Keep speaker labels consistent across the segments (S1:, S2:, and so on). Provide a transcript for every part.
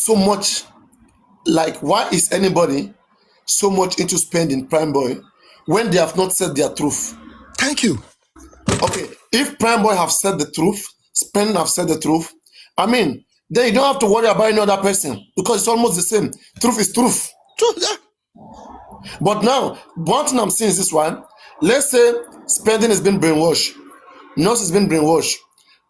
S1: so much, like, why is anybody so much into spending Prime Boy when they have not said their truth?
S2: Thank you.
S1: Okay, if Prime Boy have said the truth, Spending have said the truth, I mean, then you don't have to worry about any other person because it's almost the same. Truth is truth.
S2: True, yeah.
S1: But now, one thing I'm seeing is this one. Let's say Spending has been brainwashed, Nurse has been brainwashed.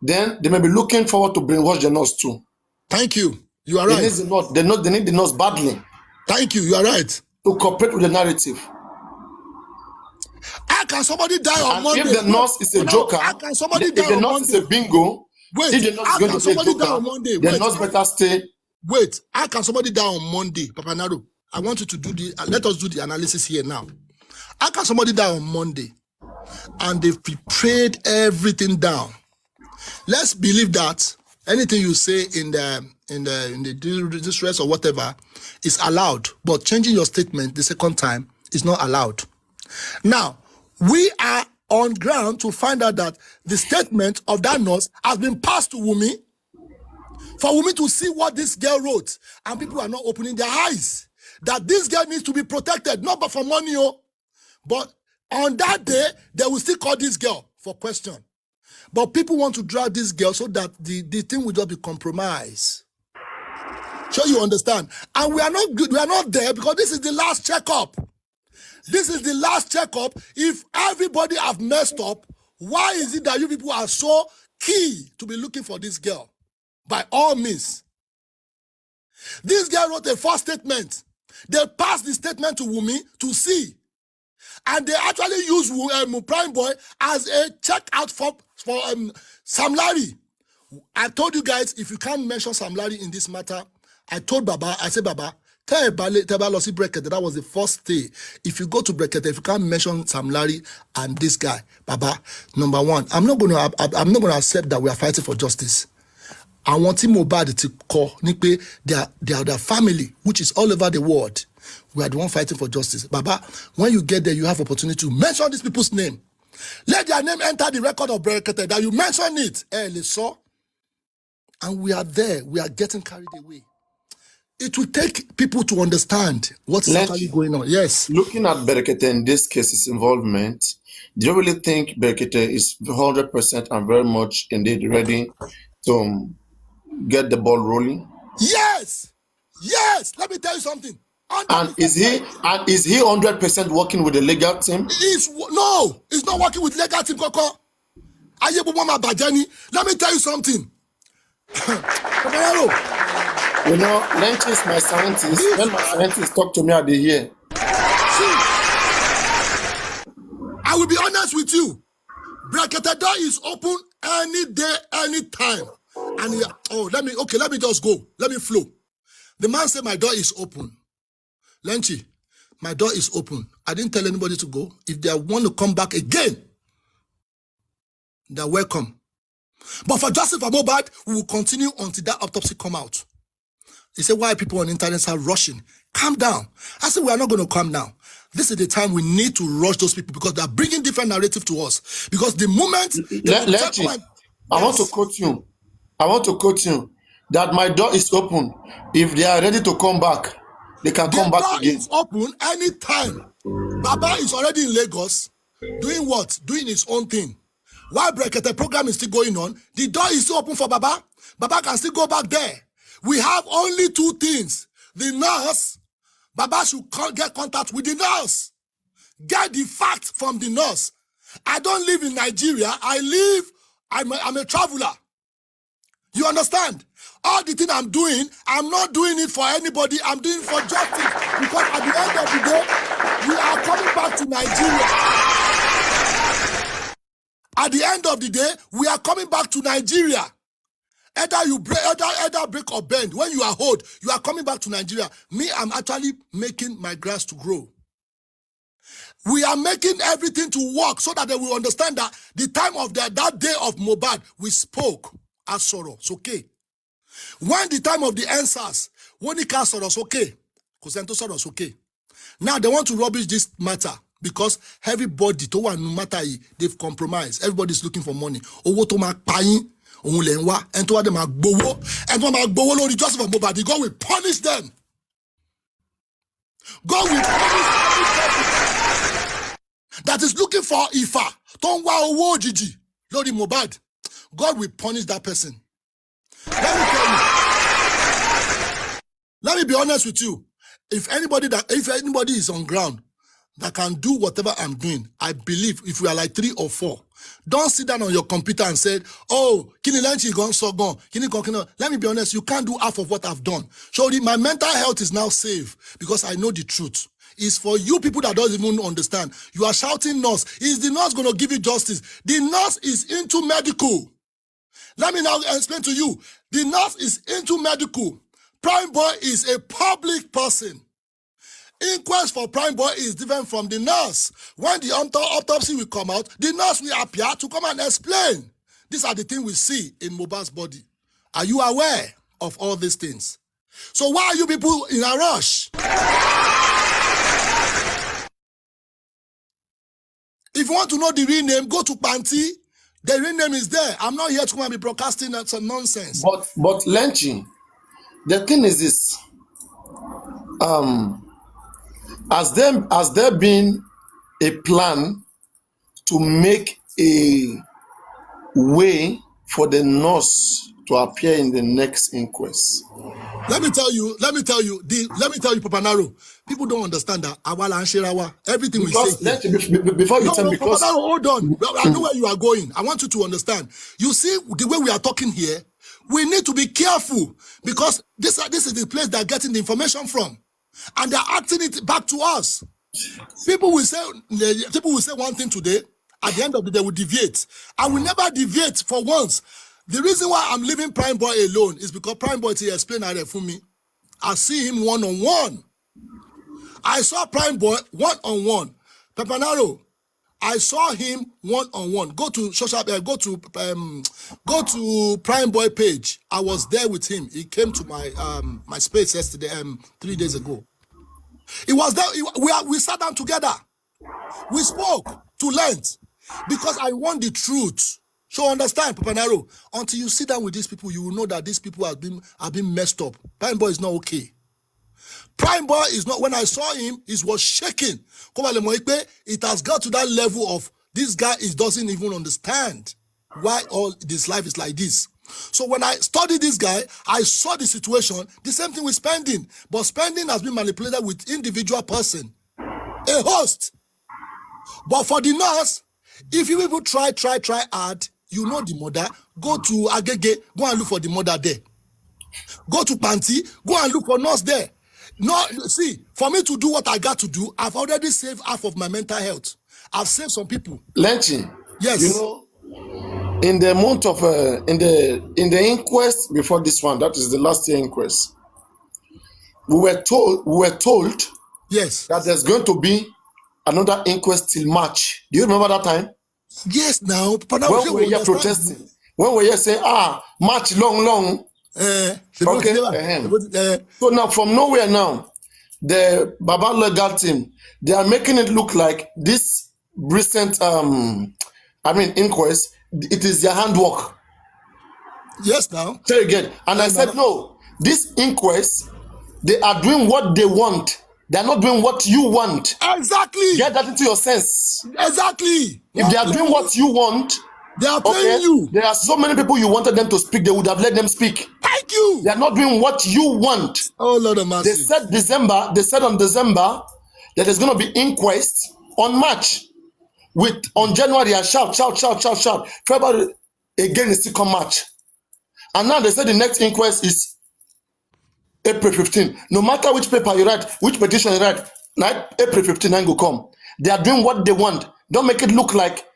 S1: Then they may be looking forward to brainwash the nurse too.
S2: Thank you. You are
S1: They
S2: right.
S1: need the nurse. They need the nurse badly
S2: Thank you. You are right.
S1: to cooperate with the narrative.
S2: How can somebody die on
S1: And
S2: Monday?
S1: if the nurse is a joker,
S2: How can somebody
S1: if
S2: die
S1: the
S2: on
S1: nurse
S2: Monday?
S1: is a bingo,
S2: Wait,
S1: if the nurse
S2: how
S1: is going
S2: can
S1: to be a
S2: somebody die on
S1: joker,
S2: Monday?
S1: the nurse better stay.
S2: Wait, how can somebody die on Monday, Papariano? I want you to do let us do the analysis here now. How can somebody die on Monday and they've prepared everything down? Let's believe that anything you say in the distress or whatever is allowed, but changing your statement the second time is not allowed. Now, we are on ground to find out that the statement of that nurse has been passed to Wumi for Wumi to see what this girl wrote, and people are not opening their eyes that this girl needs to be protected, not but for money, but on that day they will still call this girl for question. But people want to drag this girl so that the thing will just be compromised. Sure, you understand? And we are not good. We are not there because this is the last checkup. This is the last checkup. If everybody have messed up, why is it that you people are so key to be looking for this girl? By all means. This girl wrote a false statement. They passed the statement to Wumi to see. And they actually use Prime Boy as a checkout for Sam Larry. I told you guys, if you can't mention Sam Larry in this matter, I told Baba, I said, Baba, tell Losi Brekete, that was the first day. If you go to Brekete, if you can't mention Sam Larry and this guy, Baba, number one, I'm not going to accept that we are fighting for justice. I want Mohbad to call their family, which is all over the world. We are the one fighting for justice. Baba, when you get there, you have opportunity to mention these people's name. Let their name enter the record of Brekete, that you mention it. And we are there. We are getting carried away. It will take people to understand what's actually going on. Yes.
S1: Looking at Brekete in this case's involvement, do you really think Brekete is 100% and very much indeed ready to get the ball rolling?
S2: Yes. Yes. Let me tell you something.
S1: And is he 100% working with the legal team?
S2: No, he's not working with legal team, Koko. Let me tell you something.
S1: You know, Lenchi is my scientist. When my scientists talk to me at the year.
S2: I will be honest with you. Brekete door is open any day, any time. And let me just go. Let me flow. The man said my door is open. Lenchi, my door is open. I didn't tell anybody to go. If they want to come back again, they're welcome. But for justice for Mohbad, we will continue until that autopsy come out. He said, why people on the internet are rushing? Calm down. I said, we are not going to calm down. This is the time we need to rush those people because they are bringing different narrative to us. Because the moment...
S1: Lenchi, I want to quote you that my door is open. If they are ready to come back, they can come back again.
S2: It's open anytime. Baba is already in Lagos. Doing what? Doing his own thing. While Brekete program is still going on, the door is still open for Baba. Baba can still go back there. We have only two things. The nurse, Baba should get contact with the nurse. Get the fact from the nurse. I don't live in Nigeria. I'm a traveler. You understand? All the thing I'm doing, I'm not doing it for anybody. I'm doing it for justice. Because at the end of the day, we are coming back to Nigeria. At the end of the day, we are coming back to Nigeria. Either you break, either break or bend. When you are old, you are coming back to Nigeria. Me, I'm actually making my grass to grow. We are making everything to work so that they will understand that the time of that day of Mohbad, we spoke as sorrow. It's okay. When the time of the answers, when it can't sorrow, it's okay. Because sorrow, it's okay. Now they want to rubbish this matter because everybody, to one matter, they've compromised. Everybody's looking for money. òun lẹ̀ ń wá ẹni tó wá dé máa gbowó ẹni tó máa gbowó lórí justice for Mohbad, God will punish them. God will punish everybody that is looking for Ifa tó ń wá owó òjijì lórí Mohbad. God will punish that person. Let me tell you. Let me be honest with you. If anybody is on ground that can do whatever I'm doing, I believe if we are like 3 or 4, don't sit down on your computer and say, oh, kini Lenchi gone so gone. Let me be honest, you can't do half of what I've done. So my mental health is now safe because I know the truth. It's for you people that don't even understand. You are shouting nurse. Is the nurse going to give you justice? The nurse is into medical. Let me now explain to you. The nurse is into medical. Prime Boy is a public person. Inquest for Prime Boy is different from the nurse. When the autopsy will come out, the nurse will appear to come and explain. These are the things we see in Mohbad's body. Are you aware of all these things? So why are you people in a rush? If you want to know the real name, go to Panti. The real name is there. I'm not here to come and be broadcasting that some nonsense.
S1: But Lenchi, the thing is this. Has there been a plan to make a way for the nurse to appear in the next inquest?
S2: Let me tell you, Papariano, people don't understand that. Everything
S1: Because,
S2: we say.
S1: before you tell me, because
S2: Papariano, hold on. I know where you are going. I want you to understand. You see, the way we are talking here, we need to be careful because this is the place they're getting the information from. And they're acting it back to us. People will say one thing today, at the end of the day, we deviate. I will never deviate for once. The reason why I'm leaving Prime Boy alone is because Prime Boy to explain that for me. I see him one-on-one. I saw Prime Boy one-on-one. Papariano, I saw him one-on-one. Go to Prime Boy page. I was there with him. He came to my space yesterday, 3 days ago. He was there. We sat down together. We spoke to length because I want the truth. So understand, Papariano, until you sit down with these people, you will know that these people have been messed up. Prime Boy is not okay. Prime Boy is not, when I saw him, he was shaking. It has got to that level of this guy doesn't even understand why all this life is like this. So when I studied this guy, I saw the situation, the same thing with spending. But spending has been manipulated with individual person, a host. But for the nurse, if you people try hard, you know the mother, go to Agege, go and look for the mother there. Go to Panti, go and look for nurse there. No, see, for me to do what I got to do, I've already saved half of my mental health. I've saved some people.
S1: Lenchi,
S2: yes.
S1: You know, in the month of in the inquest before this one, that is the last year inquest, we were told
S2: yes
S1: that there's going to be another inquest till March. Do you remember that time?
S2: Yes, now.
S1: When we were here protesting, when we were here saying, March long. Okay. So now from nowhere now, the Baba legal team, they are making it look like this recent inquest, it is their handwork.
S2: Yes, now.
S1: Say again. And I said, no, this inquest, they are doing what they want. They are not doing what you want.
S2: Exactly.
S1: Get that into your sense.
S2: Exactly.
S1: If they are doing what you want,
S2: they are playing you.
S1: There are so many people you wanted them to speak, they would have let them speak.
S2: Thank you.
S1: They are not doing what you want.
S2: Oh, Lord of mercy.
S1: They said on December that there's going to be inquest on March. On January, I shout. February, again, it's still come March. And now they said the next inquest is April 15. No matter which paper you write, which petition you write, April 15 ain't go come. They are doing what they want. Don't make it look like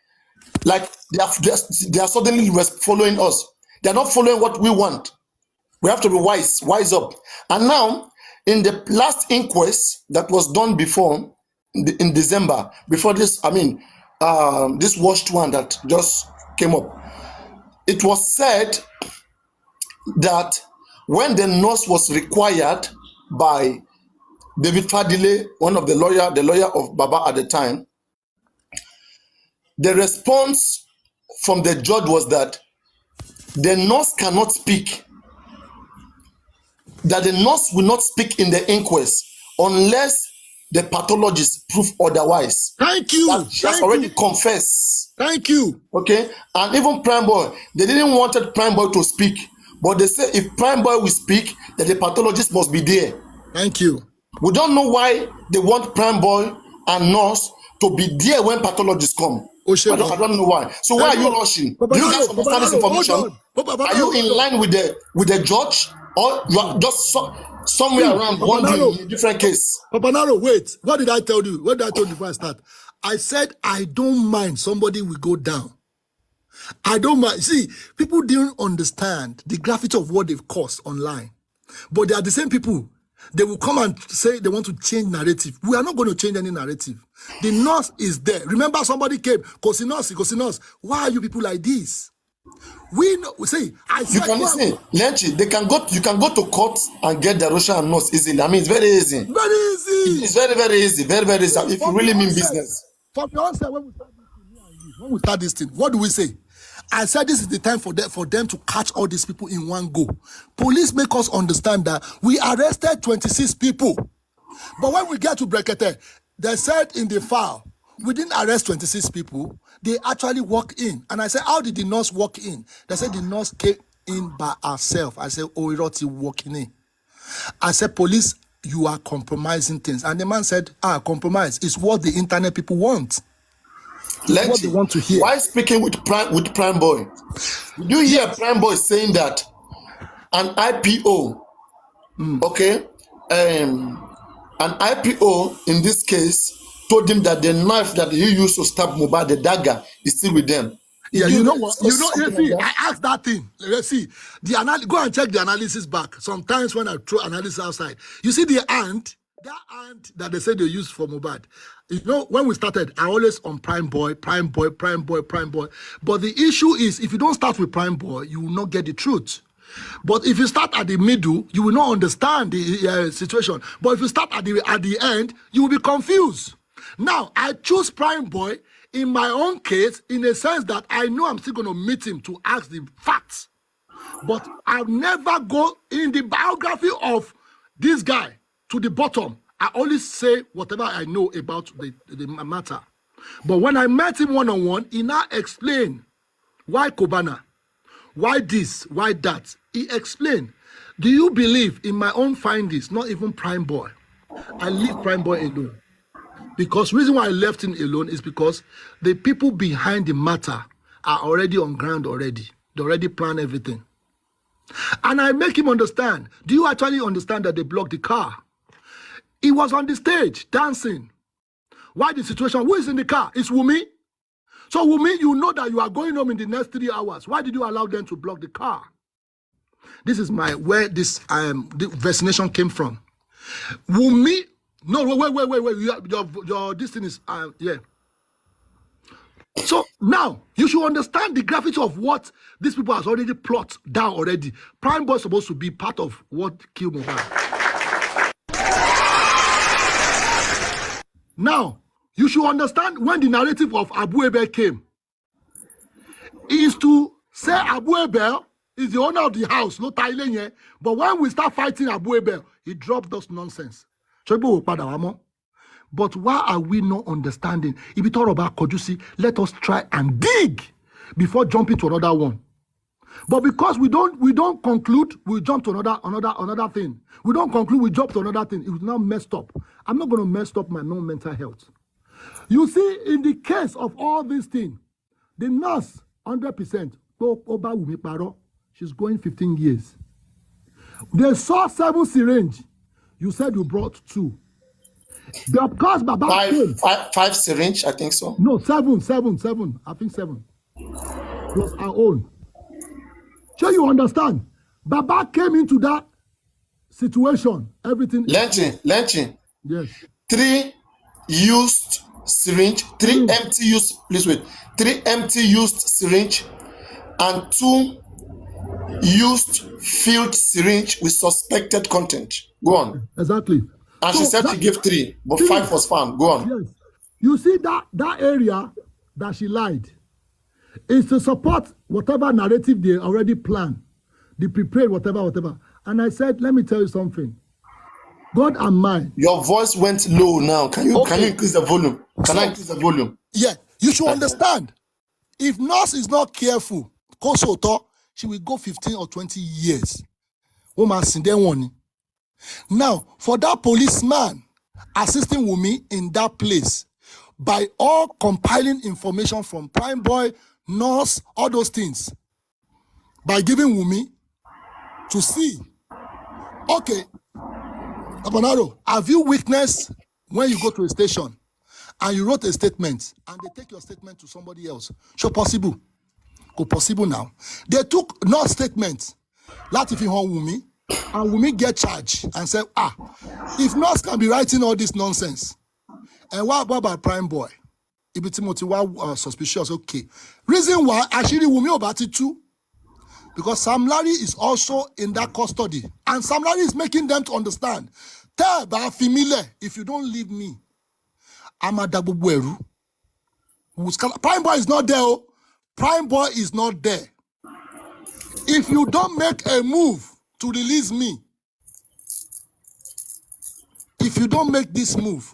S1: they are suddenly following us. They are not following what we want. We have to be wise up. And now, in the last inquest that was done before, in December, before this, this washed one that just came up, it was said that when the nurse was required by David Fadile, one of the lawyer of Baba at the time, the response from the judge was that the nurse cannot speak, that the nurse will not speak in the inquest unless the pathologist prove otherwise.
S2: Thank you.
S1: That she has already confessed.
S2: Thank you.
S1: Okay, and even Prime Boy, they didn't wanted Prime Boy to speak, but they say if Prime Boy will speak, that the pathologist must be there.
S2: Thank you.
S1: We don't know why they want Prime Boy and nurse to be there when pathologists come. I don't know why. So why are you rushing? Do you guys understand this information? Are you in line with the judge, or you are just somewhere around wondering in a different case?
S2: Papariano, wait. What did I tell you? What did I tell you before I start? I said I don't mind somebody will go down. I don't mind. See, people didn't understand the gravity of what they've caused online. But they are the same people. They will come and say they want to change narrative. We are not going to change any narrative. The nurse is there. Remember, somebody came. Cosinos. Why are you people like this? We know. See, I said,
S1: you can listen, Lenchi. They can go. You can go to court and get the Russian and nurse easily. I mean, it's very easy.
S2: Very easy.
S1: It's very, very easy. Very, very easy. If you really mean business.
S2: From the onset, when we start this thing, what do we say? I said this is the time for them to catch all these people in one go. Police make us understand that we arrested 26 people. But when we get to Brekete, they said in the file, we didn't arrest 26 people. They actually walk in. And I said, how did the nurse walk in? They said the nurse came in by herself. I said, oh, Iroti walking in. I said, police, you are compromising things. And the man said, compromise is what the internet people want.
S1: Lenchi,
S2: what they want to hear.
S1: Why speaking with Prime Boy? Did you hear Prime Boy saying that an IPO, okay, an IPO in this case told him that the knife that he used to stab Mohbad, the dagger, is still with them.
S2: Yeah, you know what? You see, I asked that thing. Let's see. Go and check the analysis back. Sometimes when I throw analysis outside, you see the ant, that ant that they say they use for Mohbad. You know, when we started, I always on Prime Boy. But the issue is, if you don't start with Prime Boy, you will not get the truth. But if you start at the middle, you will not understand the situation. But if you start at the end, you will be confused. Now, I choose Prime Boy in my own case, in a sense that I know I'm still going to meet him to ask the facts. But I'll never go in the biography of this guy to the bottom. I only say whatever I know about the matter. But when I met him one-on-one, he now explained why Kobana, why this, why that. He explained. Do you believe in my own findings, not even Prime Boy? I leave Prime Boy alone. Because reason why I left him alone is because the people behind the matter are already on ground already. They already plan everything. And I make him understand. Do you actually understand that they blocked the car? He was on the stage dancing. Why the situation? Who is in the car? It's Wumi. So Wumi, you know that you are going home in the next 3 hours. Why did you allow them to block the car? This is where this the vaccination came from. Wumi, no, wait. Your this thing is yeah. So now you should understand the gravity of what these people has already plotted down already. Prime Boy is supposed to be part of what killed Mohbad. Now, you should understand when the narrative of Abu Ebel came, is to say Abu Ebel is the owner of the house, no Thailand. But when we start fighting Abu Ebel, he dropped those nonsense. But why are we not understanding? If we talk about Kojusi, let us try and dig before jumping to another one. But because we don't conclude, we jump to another thing. We don't conclude, we jump to another thing. It was now messed up. I'm not going to mess up my own mental health. You see, in the case of all these things, the nurse, 100%, she's going 15 years. They saw 7 syringes. You said you brought 2. Because Baba
S1: five syringe, I think so.
S2: No, 7. I think 7. Plus our own. So you understand? Baba came into that situation. Everything.
S1: Lenchi.
S2: Yes.
S1: 3 used syringe, 3 empty used. Please wait. 3 empty used syringe, and 2 used filled syringe with suspected content. Go on.
S2: Exactly.
S1: And so she said she gave 3, but 5 was found. Go on.
S2: Yes. You see that area that she lied. is to support whatever narrative they already planned. They prepared whatever. And I said, let me tell you something. God and man.
S1: Your voice went low now. Can you increase the volume? Can I increase the volume?
S2: Yeah, you should understand. If nurse is not careful, she will go 15 or 20 years. Now, for that policeman assisting Wumi in that place, by all compiling information from Prime Boy, nurse, all those things, by giving Wumi to see, okay, Papariano, have you witnessed when you go to a station and you wrote a statement and they take your statement to somebody else? So possible. Go possible now. They took nurse statement, Latifi Hon Wumi, and Wumi get charged and said, if nurse can be writing all this nonsense, and what about Prime Boy? If it's suspicious, okay. Reason why, actually, Wumi about it too, because Sam Larry is also in that custody, and Sam Larry is making them to understand. Tell about familiar, if you don't leave me, I'm a Dabubueru. Prime Boy is not there. Prime Boy is not there. If you don't make a move to release me, if you don't make this move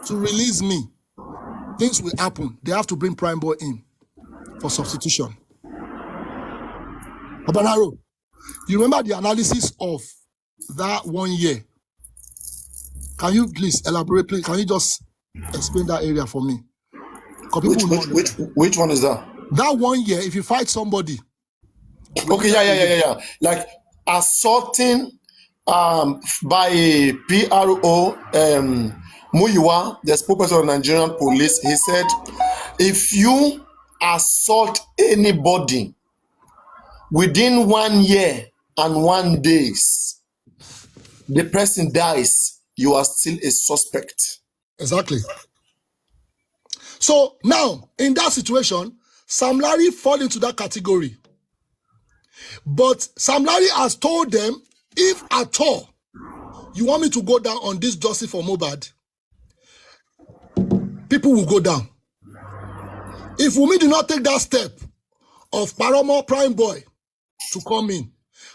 S2: to release me, things will happen. They have to bring Prime Boy in for substitution. Papariano, you remember the analysis of that 1 year? Can you please elaborate? Please, can you just explain that area for me?
S1: Which one is that?
S2: That 1 year, if you fight somebody.
S1: Okay, yeah. Like assaulting by PRO Muyiwa, the spokesperson of Nigerian police, he said, if you assault anybody within 1 year and 1 day, the person dies, you are still a suspect.
S2: Exactly. So now, in that situation, Sam Larry fall into that category. But Sam Larry has told them, if at all you want me to go down on this justice for Mohbad, people will go down. If Wumi do not take that step of Paramo Prime Boy to come in,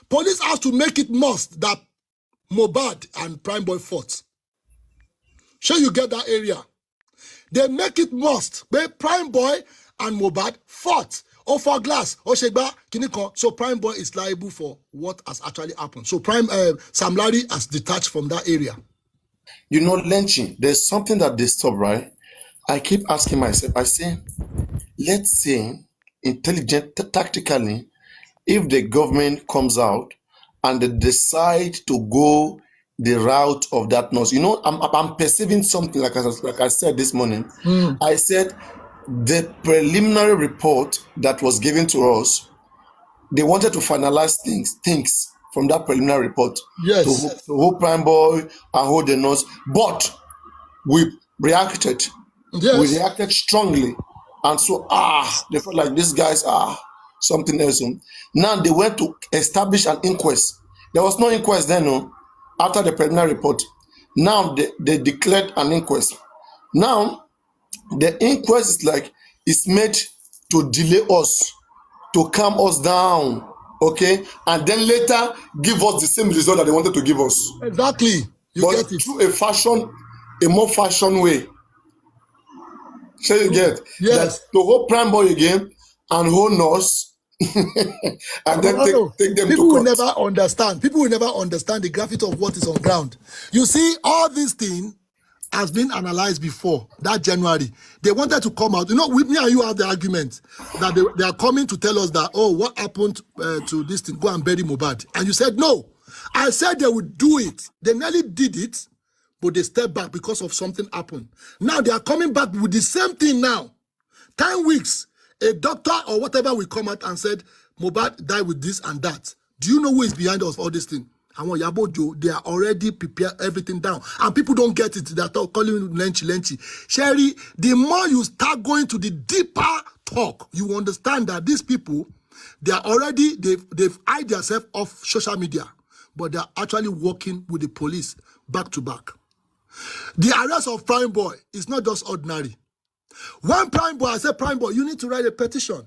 S2: police have to make it must that Mohbad and Prime Boy fought. Sure, you get that area. They make it must. But Prime Boy and Mohbad fought. Or for glass, or Shegba, Kinikon. So Prime Boy is liable for what has actually happened. So Sam Larry has detached from that area.
S1: You know, Lenchi, there's something that they stop, right? I keep asking myself, I say, let's say, tactically, if the government comes out and they decide to go the route of that nurse, you know, I'm perceiving something like I said this morning. I said, the preliminary report that was given to us, they wanted to finalize things from that preliminary report.
S2: Yes.
S1: To hold Prime Boy and hold the nurse. But we reacted.
S2: Yes.
S1: We reacted strongly. And so, they felt like these guys are something else. Now they went to establish an inquest. There was no inquest then, no, after the preliminary report. Now they declared an inquest. Now, the inquest is like, it's made to delay us, to calm us down, okay? And then later give us the same result that they wanted to give us.
S2: Exactly. You get it.
S1: Through a more fashion way. So you get?
S2: Yes.
S1: That to hold Prime Boy again and hold nurse and then take them
S2: people
S1: to
S2: will
S1: court.
S2: never understand. People will never understand the gravity of what is on ground. You see, all these things has been analyzed before that January. They wanted to come out. You know, with me and you have the argument that they are coming to tell us that, oh, what happened to this thing? Go and bury Mohbad. And you said no. I said they would do it. They nearly did it, but they stepped back because of something happened. Now they are coming back with the same thing now. 10 weeks, a doctor or whatever will come out and said, Mohbad died with this and that. Do you know who is behind us all this thing? And Yabojo, they are already prepared everything down. And people don't get it. They're calling Lenchi. Sherry, the more you start going to the deeper talk, you understand that these people, they are already, they've hide themselves off social media, but they're actually working with the police back to back. The arrest of Prime Boy is not just ordinary. When Prime Boy, I said, Prime Boy, you need to write a petition.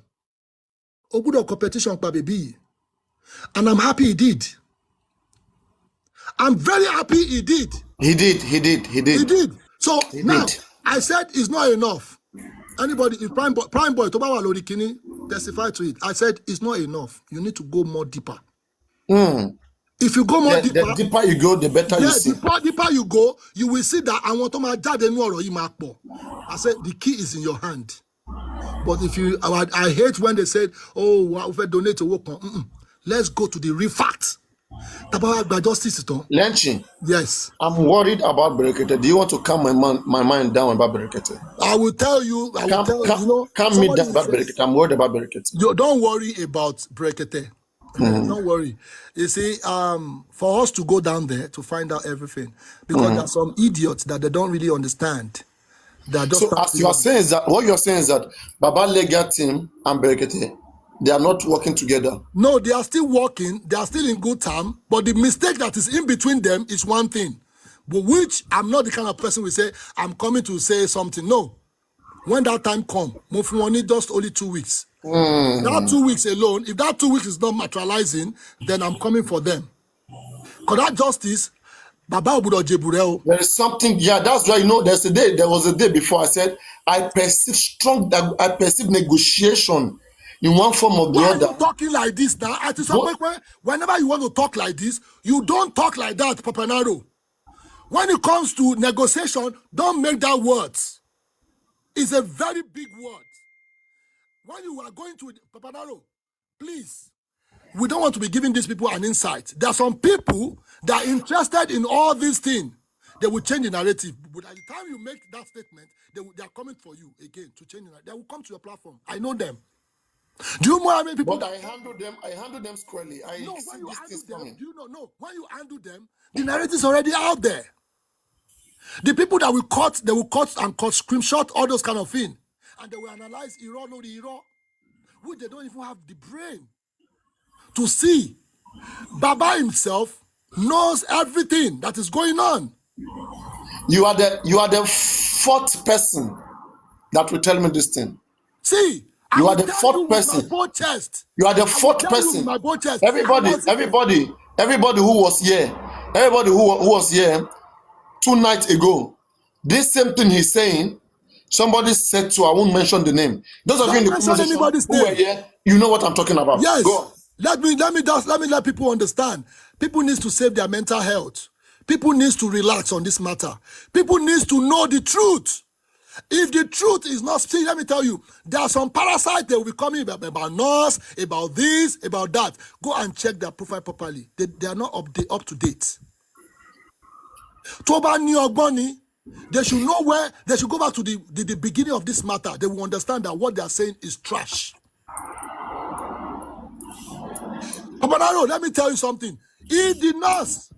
S2: Obudo competition pa baby. And I'm happy he did. I'm very happy he did.
S1: He did.
S2: He did. So
S1: He
S2: now,
S1: did.
S2: I said it's not enough. Anybody, if Prime Boy, Tobawa Lorikini, testify to it. I said it's not enough. You need to go more deeper. If you go more deeper,
S1: the deeper you go, the better you see.
S2: The deeper you go, you will see that I want to my dad and I said the key is in your hand. But if you, I hate when they said, "Oh, we donate to work on." Let's go to the real facts. Justice,
S1: Lenchi.
S2: yes.
S1: I'm worried about Berekete. Do you want to calm my mind down about Berekete?
S2: I will tell you.
S1: Calm me down about Berekete. I'm worried about Berekete.
S2: Don't worry about Berekete. Don't worry. You see, for us to go down there to find out everything, because there are some idiots that they don't really understand.
S1: So as you are saying is that what you are saying is that Baba Lega team and Berekete, they are not working together.
S2: No, they are still working. They are still in good time. But the mistake that is in between them is one thing, but which I'm not the kind of person who say I'm coming to say something. No, when that time comes, Mofuwani just only 2 weeks. That 2 weeks alone, if that 2 weeks is not materializing, then I'm coming for them. Because that justice, Baba Obudo Jebureo.
S1: There is something, that's why there was a day before I said I perceive negotiation in one form or the
S2: Why
S1: other.
S2: are you talking like this now? Whenever you want to talk like this, you don't talk like that, Papariano. When it comes to negotiation, don't make that words. It's a very big word. When you are going to Papariano, please, we don't want to be giving these people an insight. There are some people that are interested in all these things. They will change the narrative. But at the time you make that statement, they are coming for you again to change the narrative. They will come to your platform. I know them. Do you know how many people?
S1: But I handle them squarely. When you
S2: handle them, the narrative is already out there. The people that will cut, they will cut and screenshot all those kind of things, and they will analyze Iro, no the Iro, which they don't even have the brain to see. Baba himself knows everything that is going on.
S1: You are the fourth person that will tell me this thing.
S2: See,
S1: you are the fourth person. You are the fourth person. Everybody who was here 2 nights ago, this same thing he's saying, somebody said to, I won't mention the name. Those of you in the conversation who were here, you know what I'm talking about.
S2: Yes.
S1: Go on.
S2: Let me let people understand. People need to save their mental health. People need to relax on this matter. People need to know the truth. If the truth is not, see, let me tell you, there are some parasites that will be coming about nurse, about this, about that. Go and check their profile properly. They are not up to date. Toba Niogboni, they should know where, they should go back to the beginning of this matter. They will understand that what they are saying is trash. Papariano, let me tell you something. If the nurse,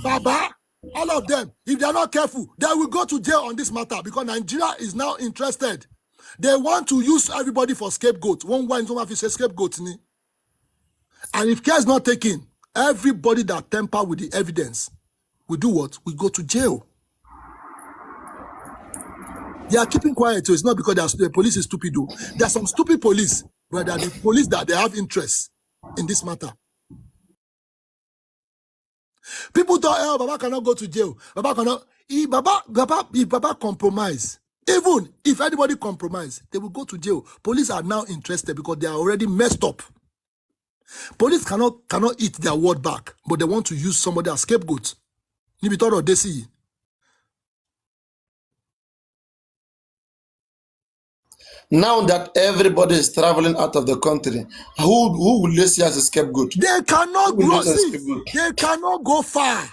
S2: Baba, all of them, if they are not careful, they will go to jail on this matter because Nigeria is now interested. They want to use everybody for scapegoat. One have to say scapegoat. And if care is not taken, everybody that tamper with the evidence will do what? We go to jail. They are keeping quiet, so it's not because the police is stupid. Though. There are some stupid police, but they are the police that they have interest in this matter. People thought, oh, Baba cannot go to jail. Baba cannot. If Baba compromise, even if anybody compromise, they will go to jail. Police are now interested because they are already messed up. Police cannot eat their word back, but they want to use somebody as scapegoat.
S1: Now that everybody is traveling out of the country, who will they see as a scapegoat?
S2: They cannot go. They cannot go far.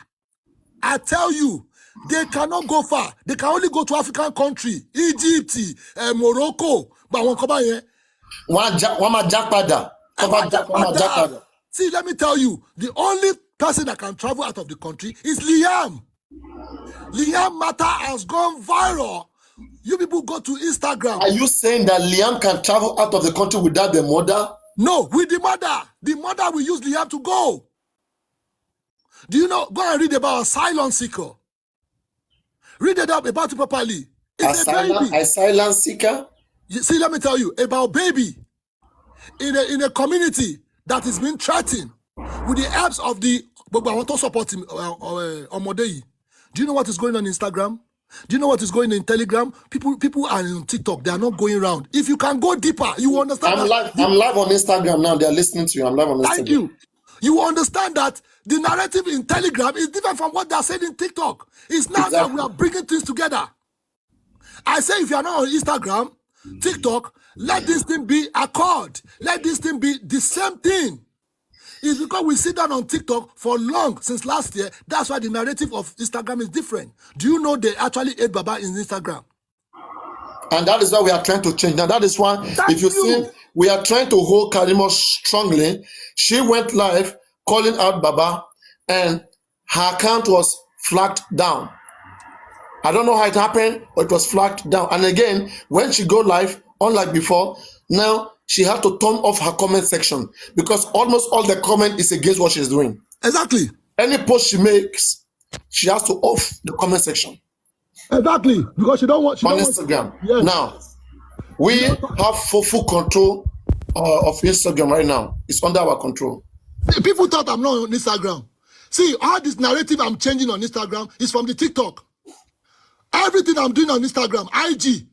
S2: I tell you, they cannot go far. They can only go to African country, Egypt, Morocco. See, let me tell you, the only person that can travel out of the country is Liam. Liam matter has gone viral. You people go to Instagram.
S1: Are you saying that Liam can travel out of the country without the mother?
S2: No, with the mother. The mother will use Liam to go. Do you know? Go and read about asylum seeker. Read it up about it properly. It's
S1: asylum seeker?
S2: See, let me tell you about baby. in a community that is being threatened with the helps of the I want to support him Omodeyi. Do you know what is going on Instagram? Do you know what is going on in Telegram? People are on TikTok. They are not going around. If you can go deeper, you understand.
S1: I'm live on Instagram now. They are listening to you. I'm live on Instagram.
S2: Thank you. You understand that the narrative in Telegram is different from what they are saying in TikTok. It's now that we are bringing things together. I say if you are not on Instagram, TikTok, let this thing be accord. Let this thing be the same thing. It's because we sit down on TikTok for long, since last year. That's why the narrative of Instagram is different. Do you know they actually ate Baba in Instagram?
S1: And that is why we are trying to change. Now that is why, if you see, we are trying to hold Karimo strongly. She went live calling out Baba, and her account was flagged down. I don't know how it happened, but it was flagged down. And again, when she go live, unlike before, now she had to turn off her comment section because almost all the comment is against what she's doing.
S2: Exactly.
S1: Any post she makes, she has to off the comment section.
S2: Exactly, because she don't want.
S1: On Instagram. Yes. Now, we have full control of Instagram right now. It's under our control.
S2: People thought I'm not on Instagram. See, all this narrative I'm changing on Instagram is from the TikTok. Everything I'm doing on Instagram, IG,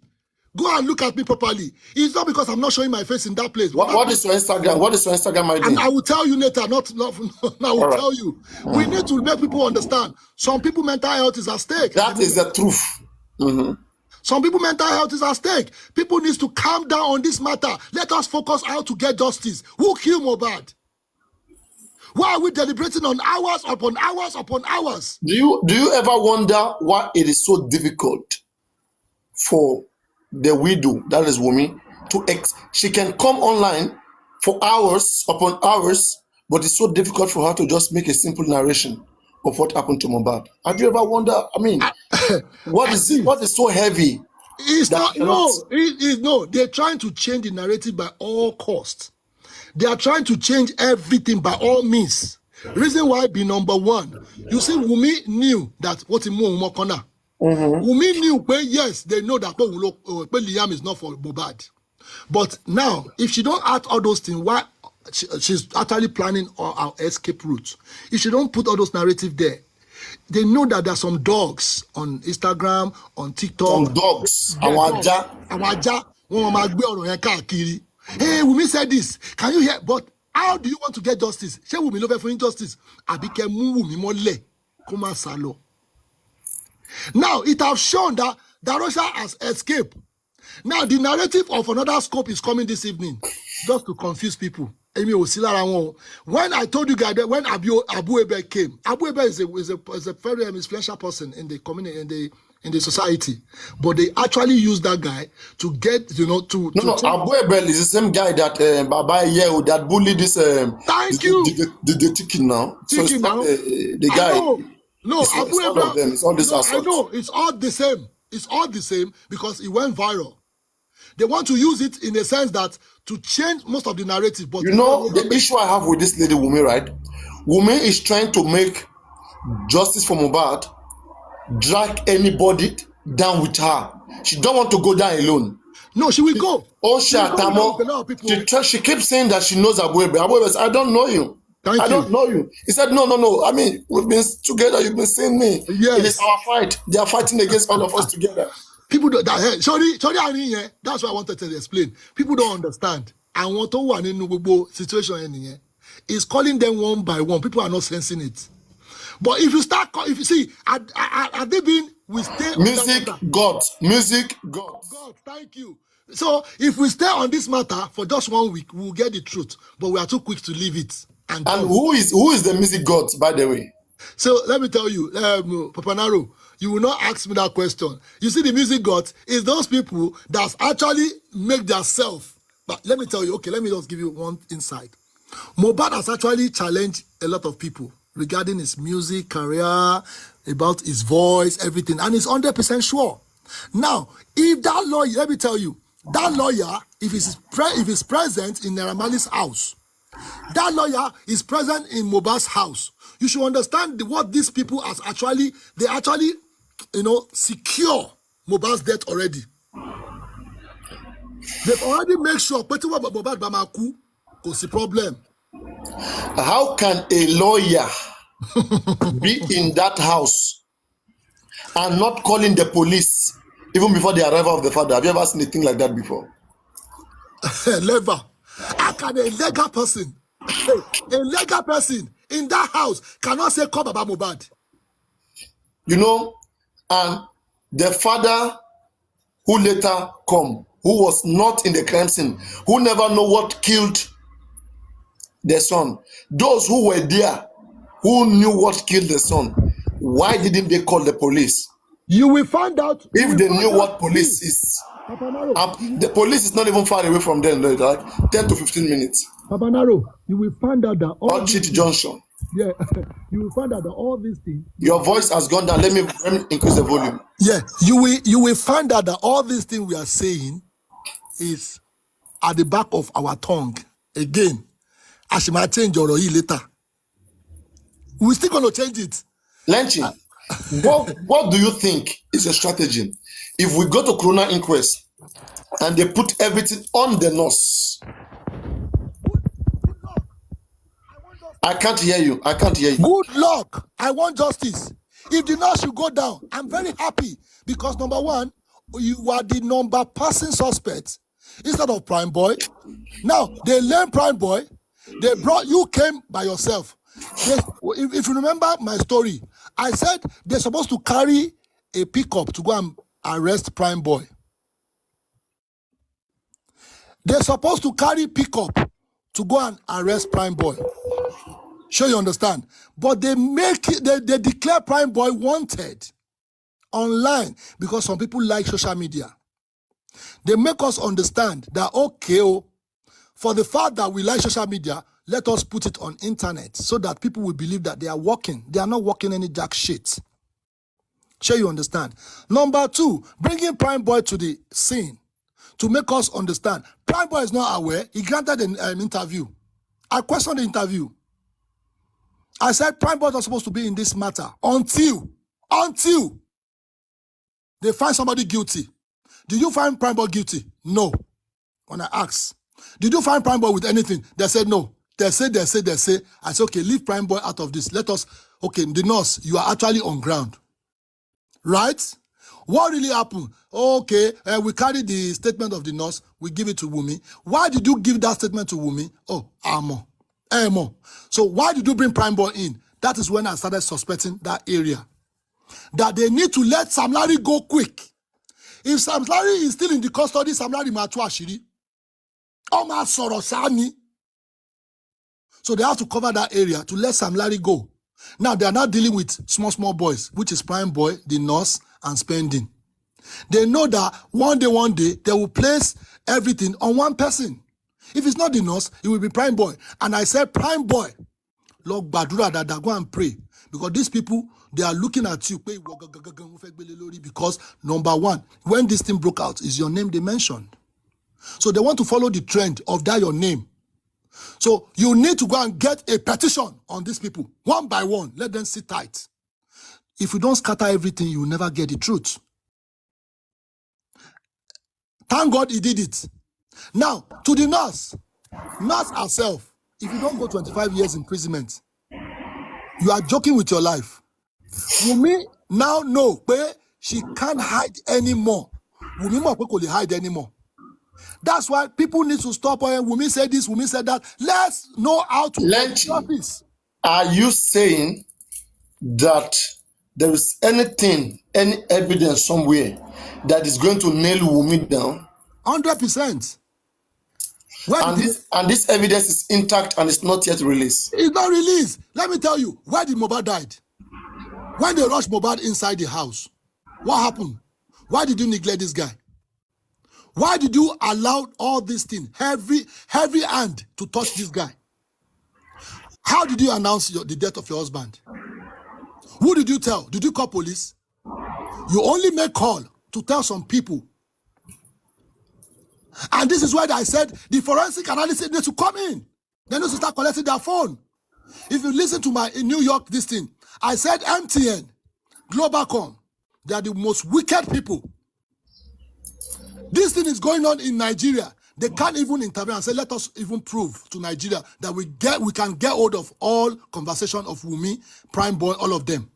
S2: go and look at me properly. It's not because I'm not showing my face in that place.
S1: What is your Instagram? What is your Instagram ID?
S2: And I will tell you later, I will tell you. We need to make people understand. Some people mental health is at stake.
S1: That is the truth.
S2: Some people mental health is at stake. People need to calm down on this matter. Let us focus how to get justice. Who killed Mohbad? Why are we deliberating on hours upon hours upon hours?
S1: Do you ever wonder why it is so difficult for the widow, that is Wunmi, she can come online for hours upon hours, but it's so difficult for her to just make a simple narration of what happened to Mohbad? Have you ever wonder? I mean, what is so heavy?
S2: It's not. No. They're trying to change the narrative by all costs. They are trying to change everything by all means. Reason why be number one. You see, Wunmi knew that what in more corner. Wunmi knew, yes, they know that Liam is not for Mohbad. But now, if she don't add all those things, why she's actually planning our escape route? If she don't put all those narratives there, they know that there are some dogs on Instagram, on TikTok.
S1: Some dogs. Awaja.
S2: Hey, Wunmi said this. Can you hear? But how do you want to get justice? She Wunmi love for injustice. Abike mu Wunmi mole. Kuma salo. Now, it has shown that Darosha has escaped. Now, the narrative of another scope is coming this evening, just to confuse people. When I told you guys that when Abu Ebe came, Abu Ebe is a very influential person in the community, in the society, but they actually use that guy to get,
S1: Abu Ebe is the same guy that Baba Yeo that bullied this.
S2: Thank you.
S1: The chicken now. So it's not the guy.
S2: No,
S1: Abu Ebe. It's all this
S2: I know it's all the same. It's all the same because it went viral. They want to use it in a sense that to change most of the narrative. But
S1: the issue I have with this lady Wunmi, right? Wunmi is trying to make justice for Mohbad, drag anybody down with her. She don't want to go down alone.
S2: No, she will go.
S1: She keeps saying that she knows Abu Ebe. Abu Ebe says, I don't know you. I don't know you. He said, no. I mean, we've been together. You've been seeing me.
S2: Yes.
S1: It is our fight. They are fighting against all of us together.
S2: People don't. That's what I wanted to explain. People don't understand. I want to one in the situation. Is calling them one by one. People are not sensing it. But if you start, if you see, are they being? We stay.
S1: Music gods.
S2: God, thank you. So if we stay on this matter for just 1 week, we'll get the truth. But we are too quick to leave it.
S1: And who is the music gods, by the way?
S2: So let me tell you, Papariano, you will not ask me that question. You see, the music gods is those people that actually make their self. But let me tell you, okay, let me just give you one insight. Mohbad has actually challenged a lot of people regarding his music career, about his voice, everything, and he's 100% sure. Now, if that lawyer, let me tell you, that lawyer, if he's present in Naira Marley's house, that lawyer is present in Mohbad's house, you should understand what these people they actually, secure Mohbad's death already. They've already made sure pé tí wọ́n Mohbad bá máa kú kò sí problem.
S1: How can a lawyer be in that house and not calling the police even before the arrival of the father? Have you ever seen a thing like that before?
S2: Never. How can a legal person in that house cannot say call Baba Mohbad?
S1: You know, and the father who later come, who was not in the crime scene, who never know what killed the son, those who were there, who knew what killed the son, why didn't they call the police?
S2: You will find out.
S1: If they knew what police is, the police is not even far away from them, like 10 to 15 minutes.
S2: Papariano, you will find out that all
S1: Cheat Junction.
S2: Yeah, you will find out that all these things.
S1: Your voice has gone down. Let me increase the volume.
S2: Yeah, you will find out that all these things we are saying is at the back of our tongue. Again, as you might change your later. We're still going to change it.
S1: Lenchi, what do you think is a strategy? If we go to Corona inquest and they put everything on the nurse. I can't hear you. I can't hear you.
S2: Good luck. I want justice. If the nurse should go down, I'm very happy because number one, you are the number person suspect instead of Prime Boy. Now, they learn Prime Boy. They brought, you came by yourself. If you remember my story, I said they're supposed to carry a pickup to go and arrest Prime Boy. They're supposed to carry pickup to go and arrest Prime Boy. Sure you understand? But they make it, they declare Prime Boy wanted online because some people like social media. They make us understand that, okay, for the fact that we like social media, let us put it on internet so that people will believe that they are working. They are not working any jack shit. Sure you understand? Number two, bringing Prime Boy to the scene to make us understand. Prime Boy is not aware. He granted an interview. I questioned the interview. I said Prime Boy is not supposed to be in this matter until they find somebody guilty. Did you find Prime Boy guilty? No. When I asked, did you find Prime Boy with anything? They said no. They say. I said, okay, leave Prime Boy out of this. Let us, okay, the nurse, you are actually on ground. Right? What really happened? Okay, we carry the statement of the nurse, we give it to Wumi. Why did you give that statement to Wumi? Oh, Amo. So why did you bring Prime Boy in? That is when I started suspecting that area. That they need to let Sam Larry go quick. If Sam Larry is still in the custody, Sam Larry ma tu ashiri. Oma sọ̀rọ̀ sani. So they have to cover that area to let Sam Larry go. Now they are not dealing with small boys, which is Prime Boy, the nurse, and spending. They know that one day, they will place everything on one person. If it's not the nurse, it will be Prime Boy. And I said, Prime Boy, Lord Badura, that go and pray. Because these people, they are looking at you. Because number one, when this thing broke out, is your name they mentioned. So they want to follow the trend of that your name. So you need to go and get a petition on these people, one by one. Let them sit tight. If you don't scatter everything, you will never get the truth. Thank God he did it. Now, to the nurse herself, if you don't go 25 years imprisonment, you are joking with your life. Wumi now know where she can't hide anymore. Wumi mo can't hide anymore. That's why people need to stop. Wumi said this, Wumi said that. Let's know how to
S1: Lenchi,
S2: this.
S1: Are you saying that there is any evidence somewhere that is going to nail Wumi down?
S2: 100%.
S1: And this evidence is intact and it's not yet released.
S2: It's not released. Let me tell you, where did Mohbad died? When they rushed Mohbad inside the house, what happened? Why did you neglect this guy? Why did you allow all these things, heavy hand, to touch this guy? How did you announce the death of your husband? Who did you tell? Did you call police? You only make call to tell some people. And this is why I said the forensic analysis needs to come in. They need to start collecting their phone. If you listen to my in New York this thing, I said MTN, Globalcom, they are the most wicked people. This thing is going on in Nigeria. They can't even intervene and say, let us even prove to Nigeria that we can get hold of all conversation of Wumi, Prime Boy, all of them.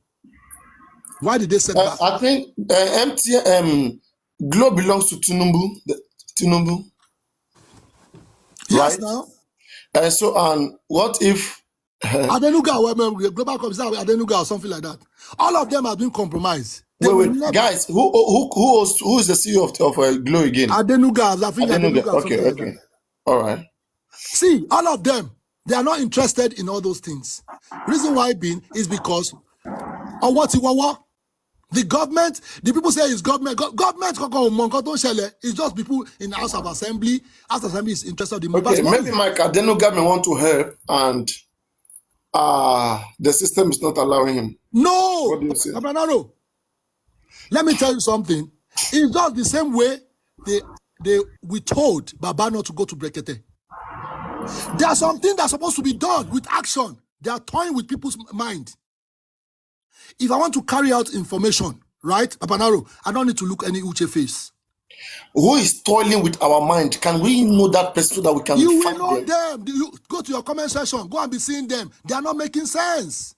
S2: Why did they set back?
S1: I think Glow belongs to Tinubu.
S2: Yes,
S1: right?
S2: now.
S1: So, what if
S2: Adenuga, Global Cops, Adenuga or something like that. All of them have been compromised.
S1: wait, guys, who is the CEO of Glow again?
S2: Adenuga, I think Adenuga.
S1: Okay.
S2: Like that.
S1: All right.
S2: See, all of them, they are not interested in all those things. Reason why being is because of what the government, the people say it's government. Government it's just people in the House of Assembly. House of Assembly is interested in
S1: okay, maybe Mike Adenuga may want to help and the system is not allowing him.
S2: No,
S1: what do you say?
S2: Papariano, let me tell you something. It's just the same way we told Baba not to go to Brekete. There are some things that are supposed to be done with action. They are toying with people's mind. If I want to carry out information, right, Papariano, I don't need to look any Uche face.
S1: Who is toiling with our mind? Can we know that person so that we can
S2: You
S1: find
S2: will know them. You go to your comment section, go and be seeing them. They are not making sense.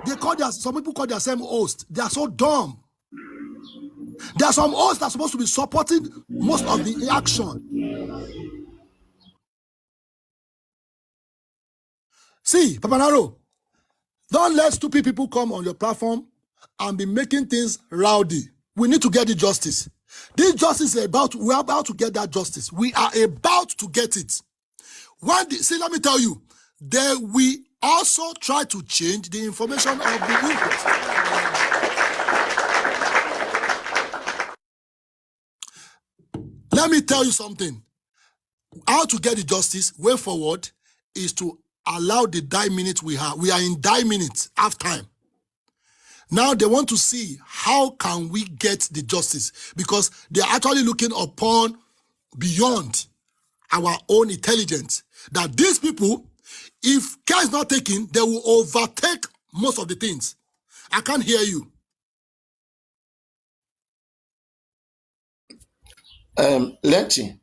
S2: Some people call themselves hosts. They are so dumb. There are some hosts that are supposed to be supporting most of the action. See, Papariano, don't let stupid people come on your platform and be making things rowdy. We need to get the justice. This justice is we're about to get that justice. We are about to get it. See, let me tell you, we also try to change the information of the inquest. Let me tell you something. How to get the justice way forward is to allow the die minute we have. We are in die minutes, half time. Now they want to see how can we get the justice, because they are actually looking upon beyond our own intelligence, that these people, if care is not taken, they will overtake most of the things. I can't hear you.
S1: Lenchi,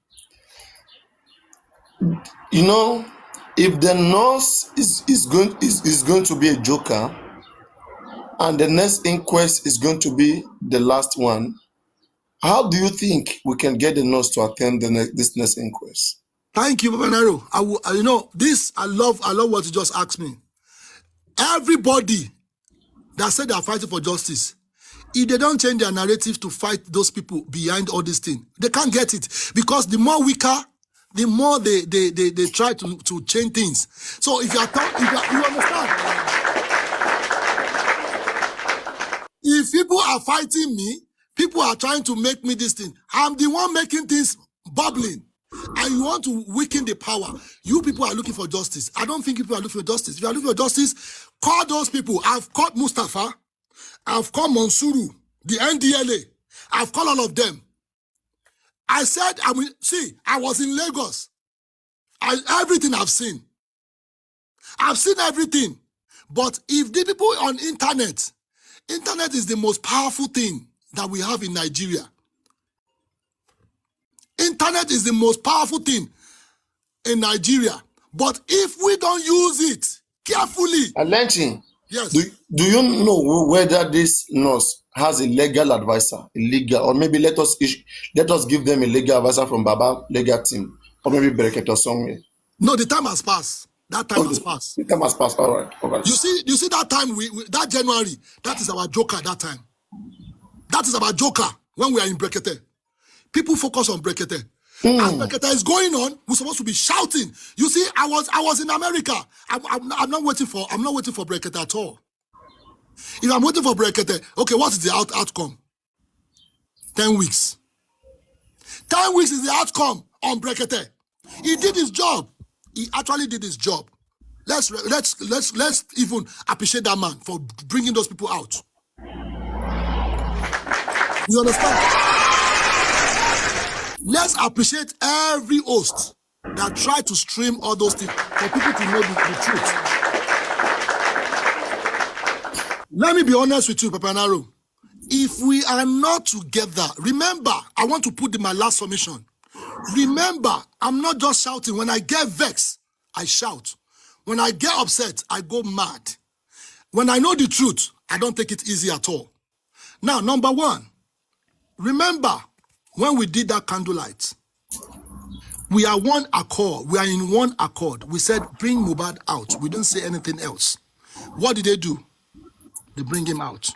S1: you know, if the nurse is going to be a joker, and the next inquest is going to be the last one, how do you think we can get the nurse to attend this next inquest?
S2: Thank you, Papariano. I love what you just asked me. Everybody that said they are fighting for justice, if they don't change their narrative to fight those people behind all these things, they can't get it. Because the more weaker, the more they try to change things. So if you understand, if people are fighting me, people are trying to make me this thing. I'm the one making things bubbling. And you want to weaken the power. You people are looking for justice. I don't think people are looking for justice. If you are looking for justice, call those people. I've called Mustafa. I've called Monsuru, the NDLA. I've called all of them. I said, I was in Lagos. Everything I've seen. I've seen everything. But if the people on internet is the most powerful thing that we have in Nigeria. Internet is the most powerful thing in Nigeria. But if we don't use it carefully...
S1: Lenchi,
S2: yes.
S1: Do you know whether this nurse has a legal advisor, or maybe let us give them a legal advisor from Baba legal team, or maybe Brekete or somewhere?
S2: No, the time has passed. That time has passed.
S1: The time has passed. All right.
S2: You see that time, that January, that is our joker that time. That is our joker when we are in Brekete. People focus on Brekete. As Brekete is going on, we're supposed to be shouting. You see, I was in America. I'm not waiting for Brekete at all. If I'm waiting for Brekete, okay, what is the outcome? 10 weeks. 10 weeks is the outcome on Brekete. He did his job. He actually did his job. Let's even appreciate that man for bringing those people out. You understand? Let's appreciate every host that tried to stream all those things for people to know the truth. Let me be honest with you, Papariano. If we are not together, remember, I want to put in my last submission. Remember, I'm not just shouting. When I get vexed, I shout. When I get upset, I go mad. When I know the truth, I don't take it easy at all. Now, number one, remember when we did that candlelight, we are one accord. We are in one accord. We said, bring Mohbad out. We didn't say anything else. What did they do? They bring him out.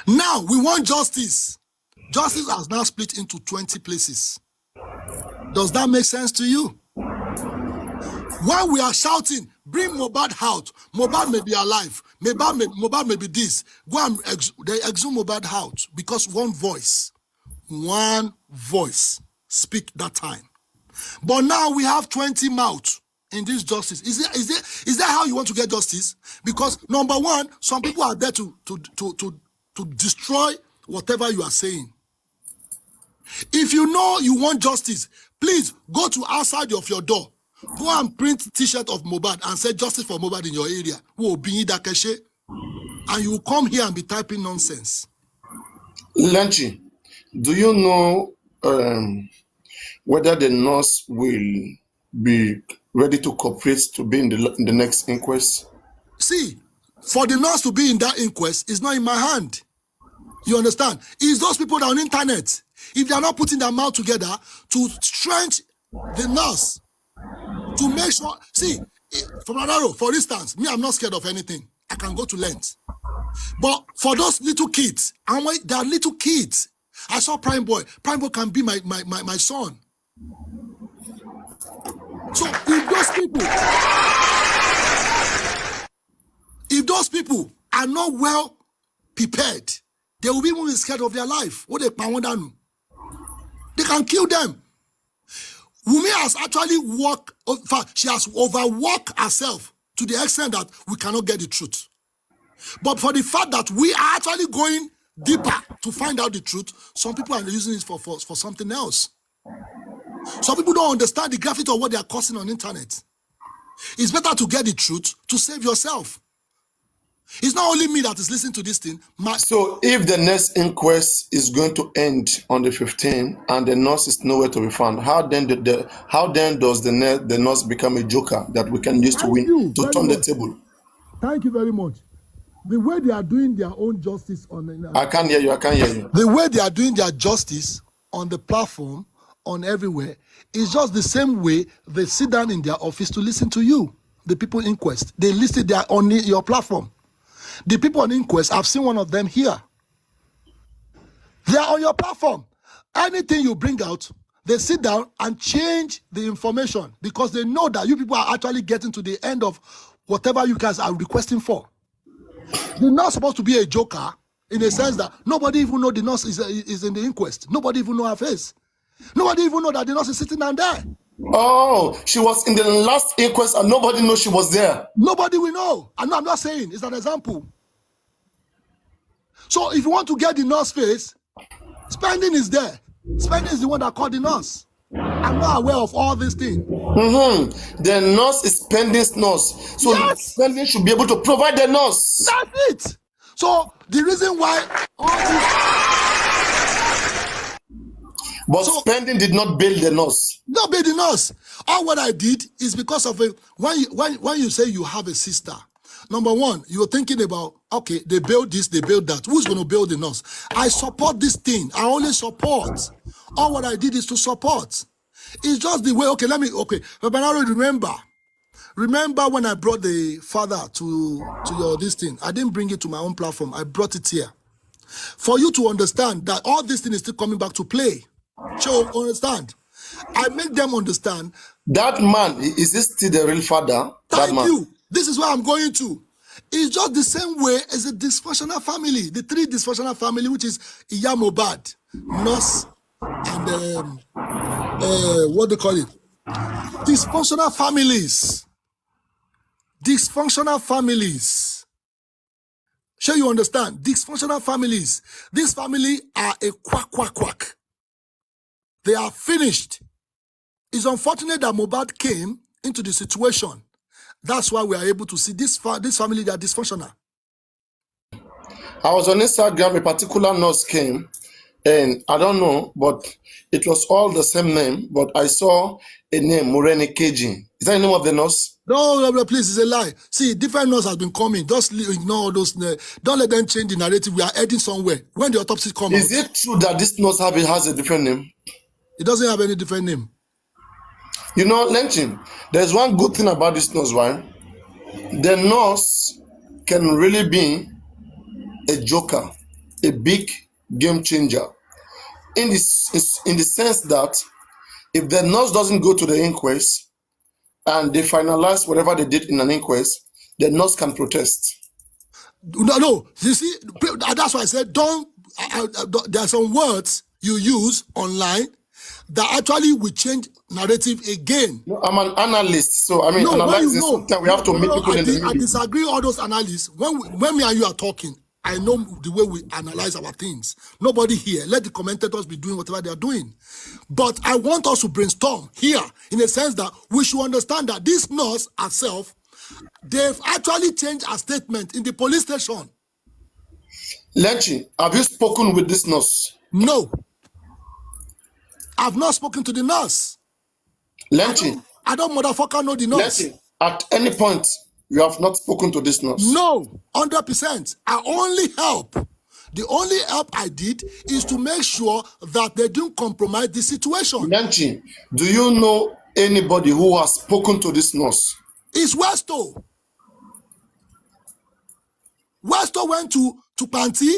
S2: Now, we want justice. Justice has now split into 20 places. Does that make sense to you? While we are shouting, bring Mohbad out. Mohbad may be alive. Mohbad may be this. Go and they exhume Mohbad out because one voice speak that time. But now we have 20 mouths in this justice. Is that how you want to get justice? Because number one, some people are there to destroy whatever you are saying. If you know you want justice, please go to outside of your door. Go and print t-shirt of Mohbad and say justice for Mohbad in your area. And you will come here and be typing nonsense.
S1: Lenchi, do you know whether the nurse will be ready to cooperate to be in the next inquest?
S2: See, for the nurse to be in that inquest is not in my hand. You understand? It's those people that are on the internet. If they are not putting their mouth together to stretch the nurse to make sure. See, Papariano, for instance, me, I'm not scared of anything. I can go to length. But for those little kids, they are little kids. I saw Prime Boy. Prime Boy can be my son. So if those people are not well prepared, they will be even scared of their life. What they can kill them. Wumi has actually she has overworked herself to the extent that we cannot get the truth. But for the fact that we are actually going deeper to find out the truth, some people are using it for something else. Some people don't understand the gravity of what they are causing on the internet. It's better to get the truth to save yourself. It's not only me that is listening to this thing.
S1: So if the next inquest is going to end on the 15th and the nurse is nowhere to be found, how then does the nurse become a joker that we can use to win, to turn the table?
S2: Thank you very much. The way they are doing their own justice on
S1: I can't hear you.
S2: The way they are doing their justice on the platform, on everywhere, is just the same way they sit down in their office to listen to you, the people in inquest. They listen there on your platform. The people on inquest, I've seen one of them here. They are on your platform. Anything you bring out, they sit down and change the information because they know that you people are actually getting to the end of whatever you guys are requesting for. They're not supposed to be a joker in the sense that nobody even know the nurse is in the inquest. Nobody even know her face. Nobody even know that the nurse is sitting down there.
S1: Oh, she was in the last inquest and nobody knows she was there.
S2: Nobody will know. I'm not saying, it's an example. So if you want to get the nurse face, Spending is there. Spending is the one that called the nurse. I'm not aware of all these things.
S1: The nurse is Spending's nurse. So yes, Spending should be able to provide the nurse.
S2: That's it. So the reason why all this...
S1: But Spending did not bail the nurse.
S2: Not bail the nurse. All what I did is because of when you say you have a sister, number one, you're thinking about, okay, they build this, they build that. Who's going to build the nurse? I support this thing. I only support. All what I did is to support. It's just the way, okay, Papariano, remember when I brought the father to your this thing? I didn't bring it to my own platform. I brought it here. For you to understand that all this thing is still coming back to play. So, understand? I make them understand.
S1: That man, is this still the real father?
S2: Thank you. This is where I'm going to. It's just the same way as a dysfunctional family. The three dysfunctional family, which is Mohbad, nurse, and what they call it? Dysfunctional families. Dysfunctional families. Sure you understand? Dysfunctional families. This family are a quack. They are finished. It's unfortunate that Mohbad came into the situation. That's why we are able to see this family, they are dysfunctional.
S1: I was on Instagram, a particular nurse came, and I don't know, but it was all the same name, but I saw a name, Moreni Keji. Is that the name of the nurse?
S2: No, please, it's a lie. See, different nurse has been coming. Just ignore all those. Don't let them change the narrative. We are heading somewhere. When the autopsy comes
S1: Is it true that this nurse has a different name?
S2: it doesn't have any different name.
S1: You know, Lenchi, there's one good thing about this nurse, right? The nurse can really be a joker, a big game changer. In the sense that if the nurse doesn't go to the inquest and they finalize whatever they did in an inquest, the nurse can protest.
S2: No. You see, that's why I said don't. There are some words you use online that actually will change narrative again.
S1: No, I'm an analyst, so I mean, analyzing sometimes we have to meet people in the middle.
S2: I disagree with all those analysts. When me and you are talking, I know the way we analyze our things. Nobody here. Let the commentators be doing whatever they are doing. But I want us to brainstorm here in a sense that we should understand that this nurse herself, they've actually changed her statement in the police station.
S1: Lenchi, have you spoken with this nurse?
S2: No. I've not spoken to the nurse.
S1: Lenchi,
S2: I don't motherfucker know the nurse.
S1: Lenchi, at any point, you have not spoken to this nurse?
S2: No, 100%. I only help. The only help I did is to make sure that they didn't compromise the situation.
S1: Lenchi, do you know anybody who has spoken to this nurse?
S2: It's Westo. Westo went to Panti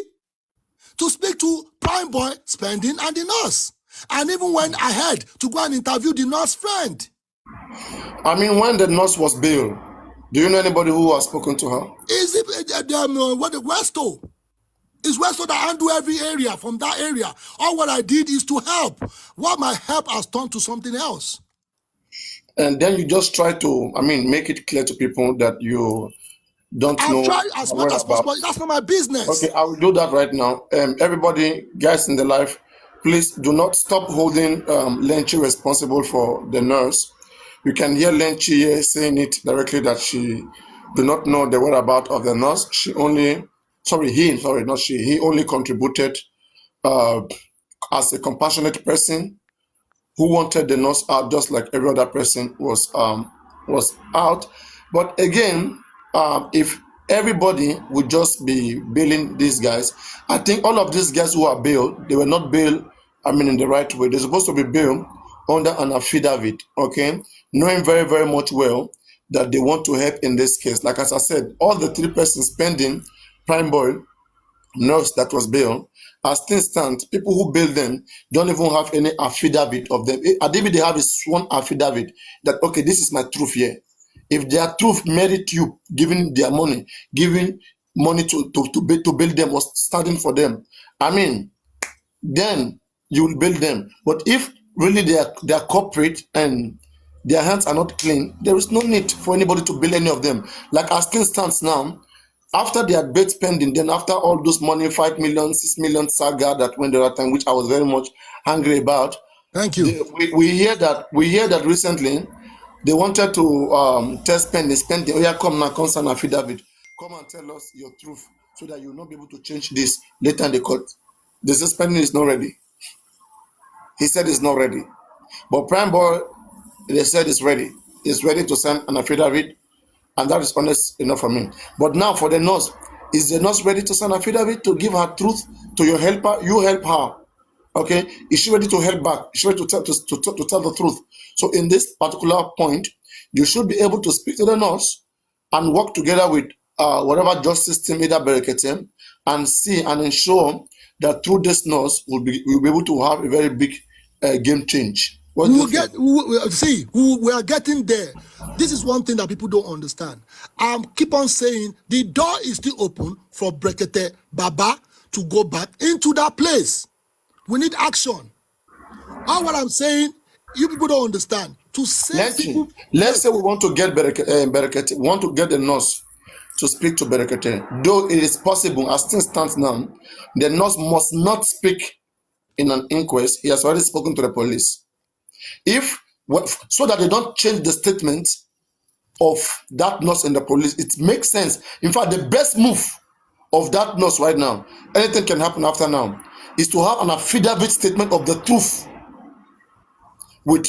S2: to speak to Prime Boy, Spending, and the nurse. And even went ahead to go and interview the nurse friend.
S1: I mean, when the nurse was bailed, do you know anybody who has spoken to her?
S2: Is it Westo? It's Westo that handle every area from that area. All what I did is to help. What my help has turned to something else.
S1: And then you just try to, make it clear to people that you don't know.
S2: I'll try as much as possible. That's not my business.
S1: Okay, I will do that right now. Everybody, guys in the life, please do not stop holding Lenchi responsible for the nurse. You can hear Lenchi here saying it directly that she do not know the whereabouts of the nurse. He only contributed as a compassionate person who wanted the nurse out just like every other person was out. But again, if everybody would just be bailing these guys, I think all of these guys who are bailed, they were not bailed, in the right way. They're supposed to be bailed under an affidavit, okay? Knowing very, very much well that they want to help in this case. Like as I said, all the three persons pending, Prime Boy, nurse that was bailed, as things stand, people who bail them don't even have any affidavit of them. I think they have a sworn affidavit that, okay, this is my truth here. If their truth merit you giving their money, giving money to bail them or standing for them, then you will bail them. But if really they are corporate and their hands are not clean, there is no need for anybody to bail any of them. Like as things stands now, after their bail spending, then after all those money, 5 million, 6 million saga that went the other time, which I was very much angry about.
S2: Thank you.
S1: We hear that recently they wanted to tell spending. Oh yeah, come now, come sign affidavit. Come and tell us your truth so that you'll not be able to change this later in the court. The spending is not ready. He said it's not ready. But Prime Boy, they said it's ready. It's ready to sign an affidavit, and that is honest enough for me. But now for the nurse, is the nurse ready to sign an affidavit to give her truth to your helper? You help her. Okay? Is she ready to help back? Is she ready to tell the truth? So in this particular point, you should be able to speak to the nurse and work together with whatever justice team, either Bereketem, and see and ensure that through this nurse we'll be able to have a very big game change.
S2: We are getting there. This is one thing that people don't understand. I keep on saying the door is still open for Brekete Baba to go back into that place. We need action. All what I'm saying, you people don't understand. To say
S1: let's say we want to get Berekete, want to get the nurse to speak to Berekete. Though it is possible, as things stand now, the nurse must not speak in an inquest. He has already spoken to the police. So that they don't change the statement of that nurse and the police, it makes sense. In fact, the best move of that nurse right now, anything can happen after now, is to have an affidavit statement of the truth with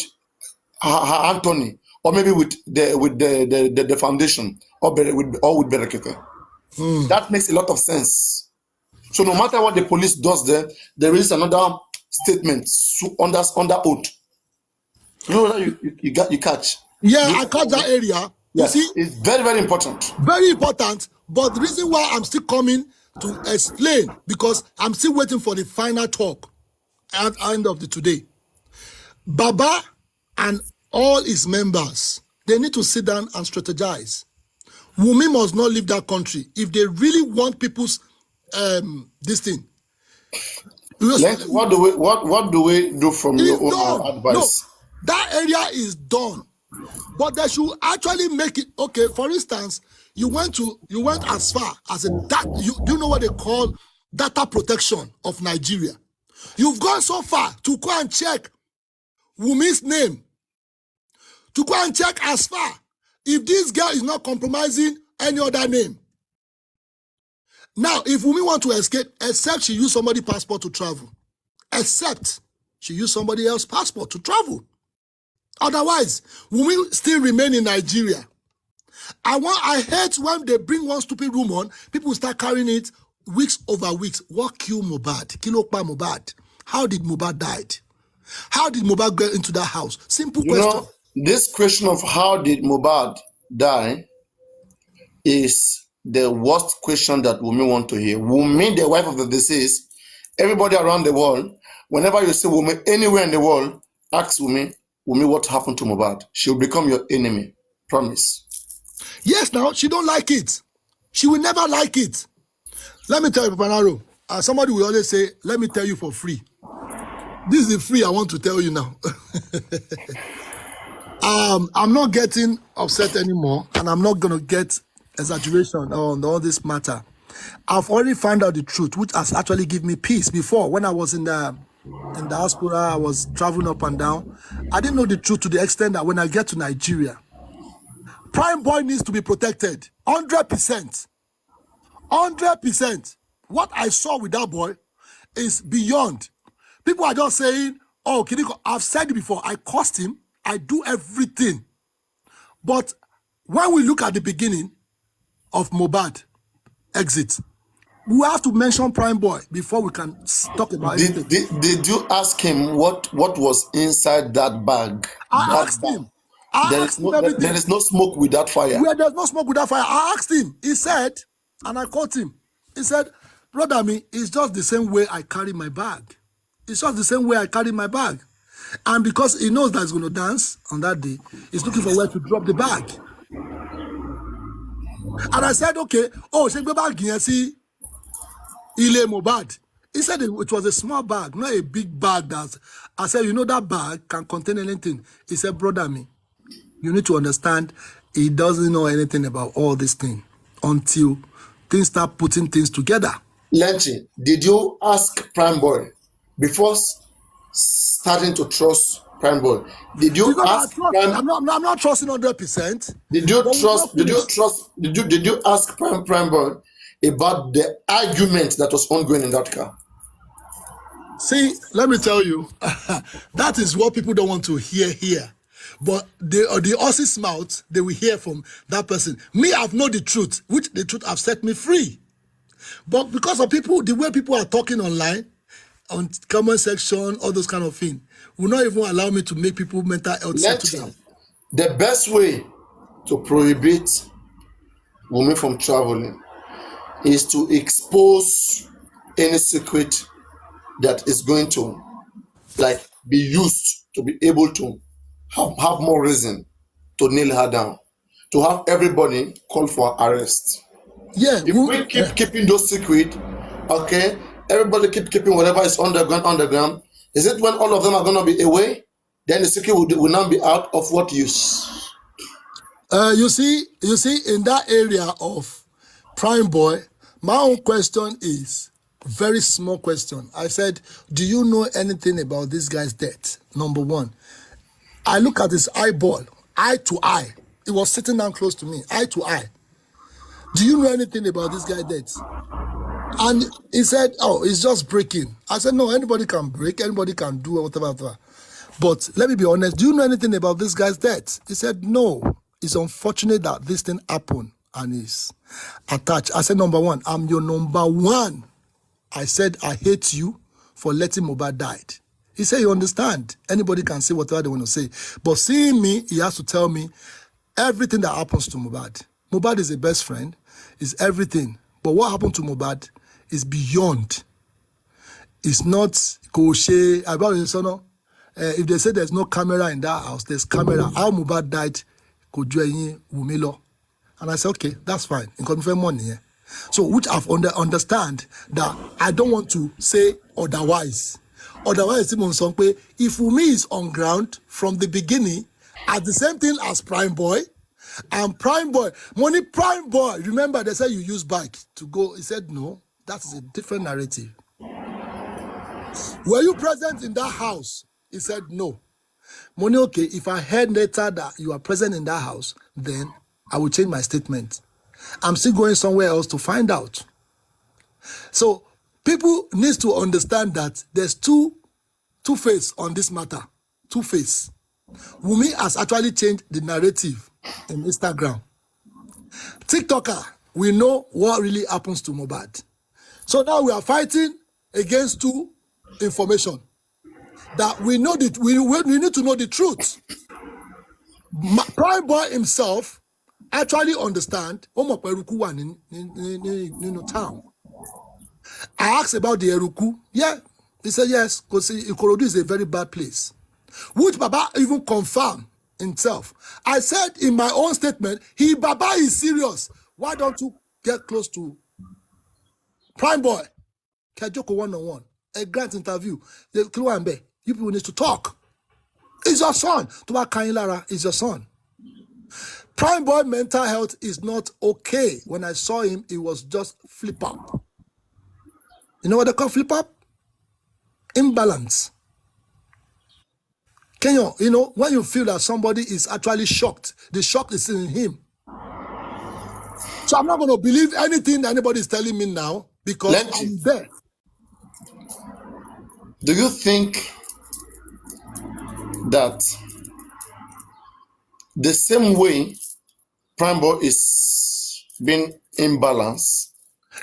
S1: her Anthony, or maybe with the foundation, or with Berekeke. That makes a lot of sense. So no matter what the police does there is another statement under oath. You know that you catch.
S2: Yeah, I caught that area.
S1: Yes,
S2: You see,
S1: it's very, very important.
S2: very important. But the reason why I'm still coming to explain, because I'm still waiting for the final talk at the end of the today. Baba and all his members, they need to sit down and strategize. Wumi must not leave that country if they really want people's this thing.
S1: Lenchi, what do we do from your
S2: It's
S1: own
S2: done.
S1: advice?
S2: No, that area is done. But they should actually make it okay. For instance, you went as far as a do you know what they call data protection of Nigeria? You've gone so far to go and check Wumi's name, to go and check as far if this girl is not compromising any other name. Now, if Wumi want to escape, except she use somebody's passport to travel, except she use somebody else's passport to travel. Otherwise, Wumi still remain in Nigeria. I hate when they bring one stupid room on, people start carrying it weeks over weeks. What killed Mohbad? Kilokpa Mohbad. How did Mohbad died? How did Mohbad get into that house? Simple question.
S1: Know, this question of how did Mohbad die is the worst question that Wumi want to hear. Wumi, the wife of the deceased, everybody around the world, whenever you see Wumi anywhere in the world, ask Wumi, what happened to Mohbad? She'll become your enemy. Promise.
S2: Yes, now, she don't like it. She will never like it. Let me tell you, Papariano, somebody will always say, let me tell you for free. This is free I want to tell you now. I'm not getting upset anymore, and I'm not going to get exaggeration on all this matter. I've already found out the truth, which has actually given me peace. Before, when I was in the diaspora, I was traveling up and down. I didn't know the truth to the extent that when I get to Nigeria, Prime Boy needs to be protected. 100%. 100%. What I saw with that boy is beyond. People are just saying, oh, Kiniko, I've said it before. I cost him. I do everything. But when we look at the beginning of Mohbad exit, we have to mention Prime Boy before we can talk about anything.
S1: Did you ask him what was inside that bag?
S2: I asked him.
S1: There is no smoke with that fire.
S2: Where there's no smoke with that fire, I asked him. He said, and I caught him. He said, brother, it's just the same way I carry my bag. It's just the same way I carry my bag. And because he knows that he's going to dance on that day, he's looking for where to drop the bag. And I said, okay, oh, take the bag here, see, Ile Mohbad. He said it was a small bag, not a big bag. I said, you know that bag can contain anything. He said, brother, you need to understand he doesn't know anything about all this thing until things start putting things together.
S1: Lenchi, did you ask Prime Boy before starting to trust Prime Boy? Did you ask Prime?
S2: I'm not trusting 100%.
S1: Did you ask Prime Boy about the argument that was ongoing in that car?
S2: See, let me tell you, that is what people don't want to hear here. But the horse's mouth, they will hear from that person. Me, I've known the truth, which the truth have set me free. But because of people, the way people are talking online, on comment section, all those kind of things, will not even allow me to make people mental health settle down.
S1: The best way to prohibit women from traveling is to expose any secret that is going to be used to be able to have more reason to nail her down, to have everybody call for arrest.
S2: Yeah.
S1: If we keep keeping those secret, okay, everybody keeping whatever is underground, is it when all of them are going to be away, then the secret will now be out of what use?
S2: You see, in that area of Prime Boy, my own question is very small question. I said, do you know anything about this guy's death? Number one. I look at his eyeball, eye to eye. It was sitting down close to me, eye to eye. Do you know anything about this guy death? And he said, oh, it's just breaking. I said, no, anybody can break, anybody can do whatever. But let me be honest, do you know anything about this guy's death? He said, no. It's unfortunate that this thing happened and is attached. I said, number one, I'm your number one. I said, I hate you for letting Mohbad die. He said, you understand. Anybody can say whatever they want to say. But seeing me, he has to tell me everything that happens to Mohbad. Mohbad is a best friend, is everything. But what happened to Mohbad is beyond. It's not Koshe, about his son. If they say there's no camera in that house, there's camera. How Mohbad died, Kojueyin Wumilo. And I said, okay, that's fine. In confirm money. So, which I've understand that I don't want to say otherwise. Otherwise, if Wumi is on ground from the beginning, at the same thing as Prime Boy, and Prime Boy, money Prime Boy, remember they said you use bike to go. He said, no, that is a different narrative. Were you present in that house? He said, no. Money, okay, if I heard later that you are present in that house, then I will change my statement. I'm still going somewhere else to find out. So people need to understand that there's two face on this matter. Two face. Wumi has actually changed the narrative in Instagram. TikToker, we know what really happens to Mohbad. So now we are fighting against two information. That we know that we need to know the truth. Prime Boy himself actually understand Omo Peruku in town. I asked about the Eruku. Yeah, he said yes, because Ikorodu is a very bad place. Which Baba even confirmed himself. I said in my own statement, Baba is serious. Why don't you get close to Prime Boy? Kajoko one-on-one. A grant interview. You people need to talk. It's your son. Tuba Kainlara is your son. Prime Boy mental health is not okay. When I saw him, it was just flip up. You know what they call flip up? Imbalance. Kenyo, you know, when you feel that somebody is actually shocked, the shock is in him. So I'm not going to believe anything that anybody is telling me now because
S1: Lenchi,
S2: I'm there.
S1: do you think that the same way Prime Boy is being imbalanced?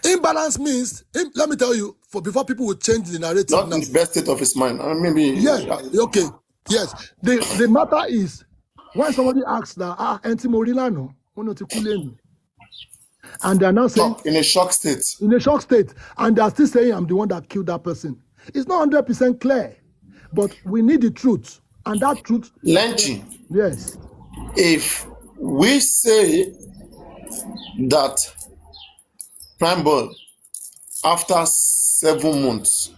S2: Imbalance means, let me tell you, before people will change the narrative.
S1: Not
S2: now.
S1: in the best state of his mind. Maybe.
S2: Yes, okay. Yes. The matter is, when somebody asks that, Enti Morilano, and they are now saying,
S1: in a shock state.
S2: In a shock state, and they are still saying, I'm the one that killed that person. It's not 100% clear, but we need the truth. And that truth.
S1: Lenchi.
S2: Yes.
S1: If we say that Prime Boy, after 7 months,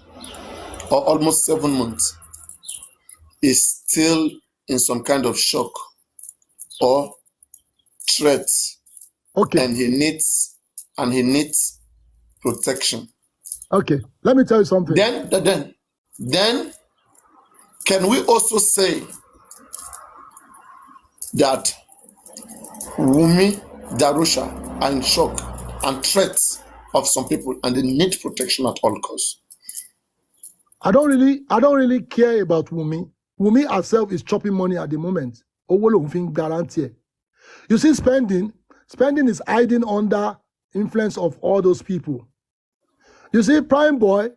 S1: or almost 7 months, is still in some kind of shock or threat,
S2: okay,
S1: and he needs protection.
S2: Okay, let me tell you something.
S1: Then can we also say that Wumi, Darusha are in shock and threats of some people, and they need protection at all costs?
S2: I don't really care about Wumi. Wumi herself is chopping money at the moment. Guarantee. You see, spending is hiding under influence of all those people. You see, Prime Boy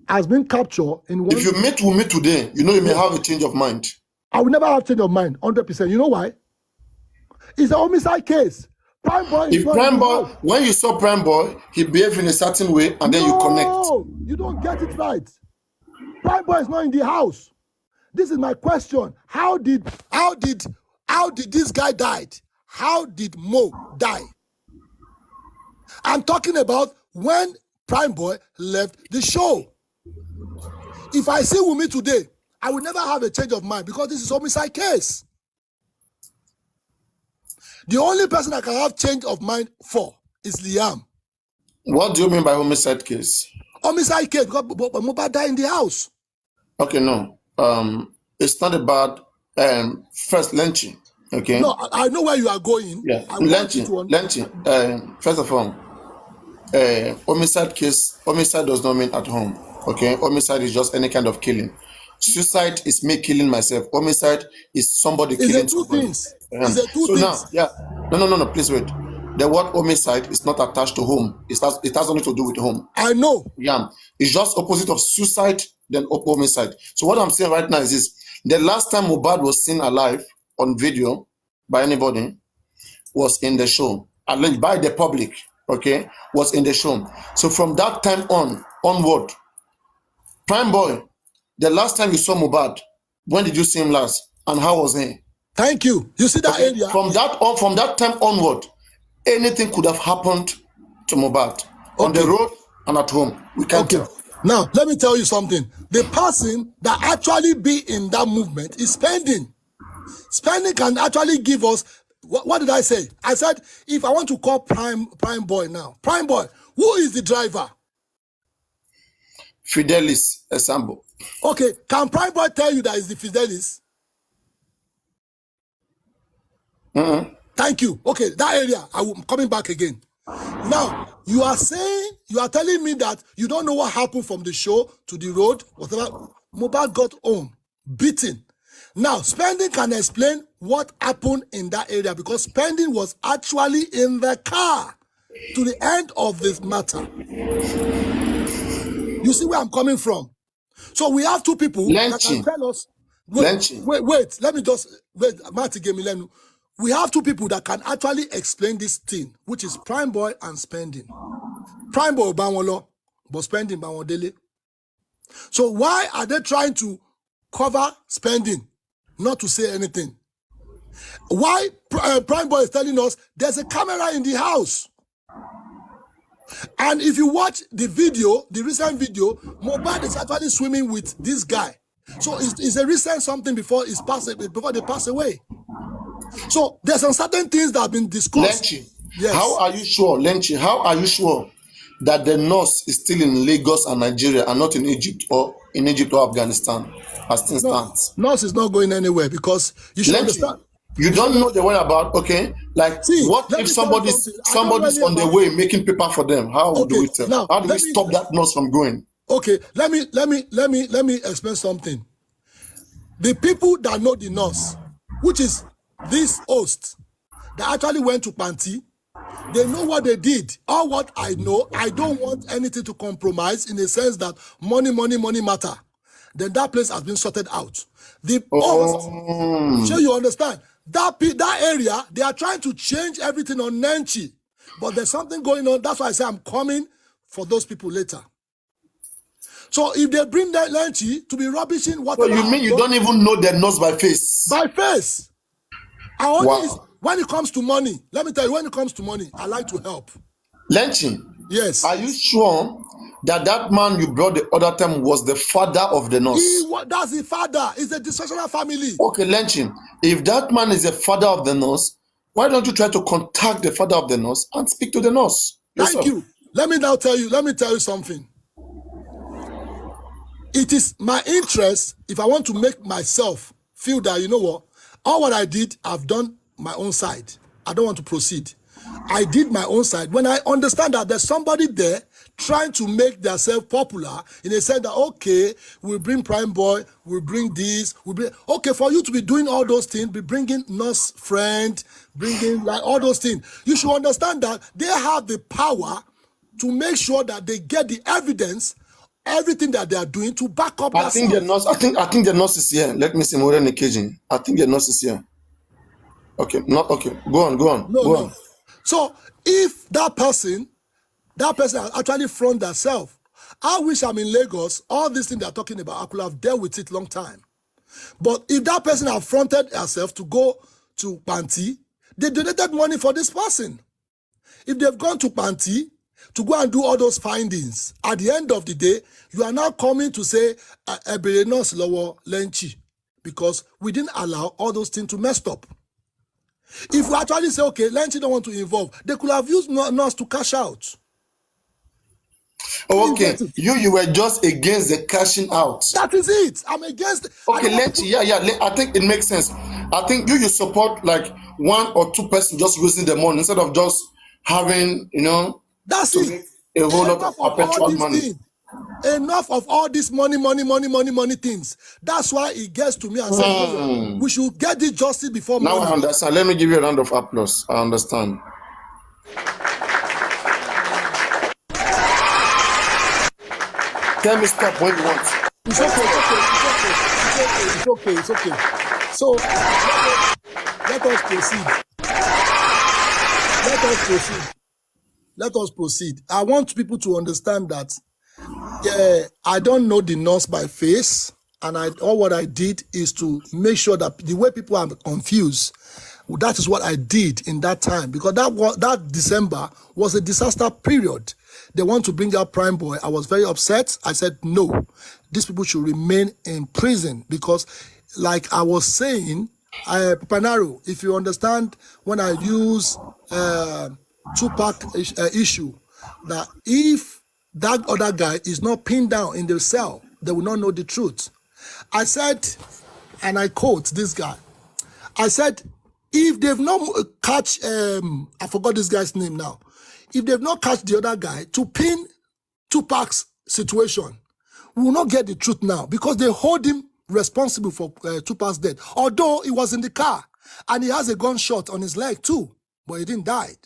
S2: has been captured in one.
S1: If you meet Wumi today, you know you may have a change of mind.
S2: I will never have change of mind, 100%. You know why? It's a homicide case. Prime Boy.
S1: If Prime Boy, when you saw Prime Boy, he behaved in a certain way, and then you connect.
S2: No, you don't get it right. Prime Boy is not in the house. This is my question. How did this guy died? How did Mo die? I'm talking about when Prime Boy left the show. If I see Wumi today, I will never have a change of mind because this is homicide case. The only person I can have change of mind for is Liam.
S1: What do you mean by homicide case?
S2: Homicide case because Mohbad died in the house.
S1: Okay, no. It's not about first Lenchi. Okay.
S2: No, I know where you are going.
S1: Yeah.
S2: I want you to
S1: Lenchi. First of all, homicide does not mean at home. Okay. Homicide is just any kind of killing. Suicide is me killing myself. Homicide is somebody
S2: It's a
S1: killing
S2: two
S1: somebody.
S2: things. It's a two
S1: So now,
S2: things.
S1: yeah. No. Please wait. The word homicide is not attached to home. It has nothing to do with home.
S2: I know.
S1: Yeah. It's just opposite of suicide than homicide. So what I'm saying right now is this. The last time Mohbad was seen alive on video by anybody was in the show. Alleged by the public, okay, was in the show. So from that time onward, Prime Boy, the last time you saw Mohbad, when did you see him last? And how was he?
S2: Thank you. You see that area?
S1: From that time onward, anything could have happened to Mohbad on the road and at home. We can't tell.
S2: Now, let me tell you something. The person that actually be in that movement is Spending. Spending can actually give us, what did I say? I said, if I want to call Prime Boy now, Prime Boy, who is the driver?
S1: Fidelis Esambo.
S2: Okay, can Prime Boy tell you that is the Fidelis? Thank you. Okay, that area, I'm coming back again. Now, you are telling me that you don't know what happened from the show to the road, whatever. Mohbad got home, beaten. Now, Spending can explain what happened in that area because Spending was actually in the car to the end of this matter. You see where I'm coming from? So we have two people that can tell us. Wait, let me just wait. We have two people that can actually explain this thing, which is Prime Boy and Spending. Prime Boy Banwolo, but Spending Banwodele. So why are they trying to cover Spending, not to say anything? Why Prime Boy is telling us there's a camera in the house? And if you watch the video, the recent video, Mohbad is actually swimming with this guy. So it's a recent something before they pass away. So there's some certain things that have been discussed.
S1: Lenchi, yes. How are you sure that the nurse is still in Lagos and Nigeria and not in Egypt or Afghanistan as things stands?
S2: Nurse is not going anywhere because you should understand.
S1: You don't know the whereabouts, okay? Like, what if somebody's on the way making paper for them? How do we tell? Now, how do we stop that nurse from going?
S2: Okay, let me explain something. The people that know the nurse, which is this host, that actually went to Panti, they know what they did. All what I know, I don't want anything to compromise in the sense that money matter. Then that place has been sorted out. The host, sure you understand. That area, they are trying to change everything on Lenchi. But there's something going on. That's why I say I'm coming for those people later. So if they bring that Lenchi to be rubbishing whatever.
S1: So you mean you don't even know the nurse by face?
S2: By face. When it comes to money, let me tell you, when it comes to money, I like to help.
S1: Lenchi.
S2: Yes.
S1: Are you sure that man you brought the other time was the father of the nurse?
S2: That's the father. It's a dysfunctional family.
S1: Okay, Lenchi. If that man is the father of the nurse, why don't you try to contact the father of the nurse and speak to the nurse yourself?
S2: Thank you. Let me tell you something. It is my interest, if I want to make myself feel that, you know what, all what I did, I've done my own side. I don't want to proceed. I did my own side. When I understand that there's somebody there trying to make themselves popular, in a sense that, okay, we'll bring Prime Boy, we'll bring this, okay, for you to be doing all those things, be bringing nurse friend, bringing like all those things, you should understand that they have the power to make sure that they get the evidence, everything that they are doing to back up.
S1: I think the nurse is here. Let me see more than occasion. I think the nurse is here. Okay, not okay. Go on. Go on.
S2: So if that person has actually fronted themselves, I wish I'm in Lagos. All these things they're talking about, I could have dealt with it long time. But if that person have fronted herself to go to Panti, they donated money for this person. If they've gone to Panti to go and do all those findings, at the end of the day, you are now coming to say, Papariano lower Lenchi, because we didn't allow all those things to mess up. If we actually say, okay, Lenchi don't want to involve, they could have used nurse to cash out.
S1: Okay, you were just against the cashing out.
S2: That is it. I'm against.
S1: Okay, Lenchi, yeah. I think it makes sense. I think you support like 1 or 2 person just using the money instead of just having,
S2: That's
S1: to
S2: it.
S1: make a whole lot
S2: Enough
S1: of
S2: of all
S1: perpetual
S2: these
S1: money.
S2: things. Enough of all this money things. That's why he gets to me and says, we should get this justice before
S1: Now
S2: money.
S1: I understand. Let me give you a round of applause. I understand. Tell me stop when you want.
S2: It's okay. So let us proceed. I want people to understand that I don't know the nurse by face, and all what I did is to make sure that the way people are confused, that is what I did in that time, because that December was a disaster period. They want to bring out Prime Boy. I was very upset. I said, no, these people should remain in prison, because like I was saying, Papariano, if you understand, when I use Tupac issue, that if that other guy is not pinned down in the cell, they will not know the truth. I said, and I quote this guy, I said, if they've not catch, I forgot this guy's name now, if they've not catch the other guy to pin Tupac's situation, we will not get the truth now, because they hold him responsible for Tupac's death. Although he was in the car and he has a gunshot on his leg too, but he didn't die.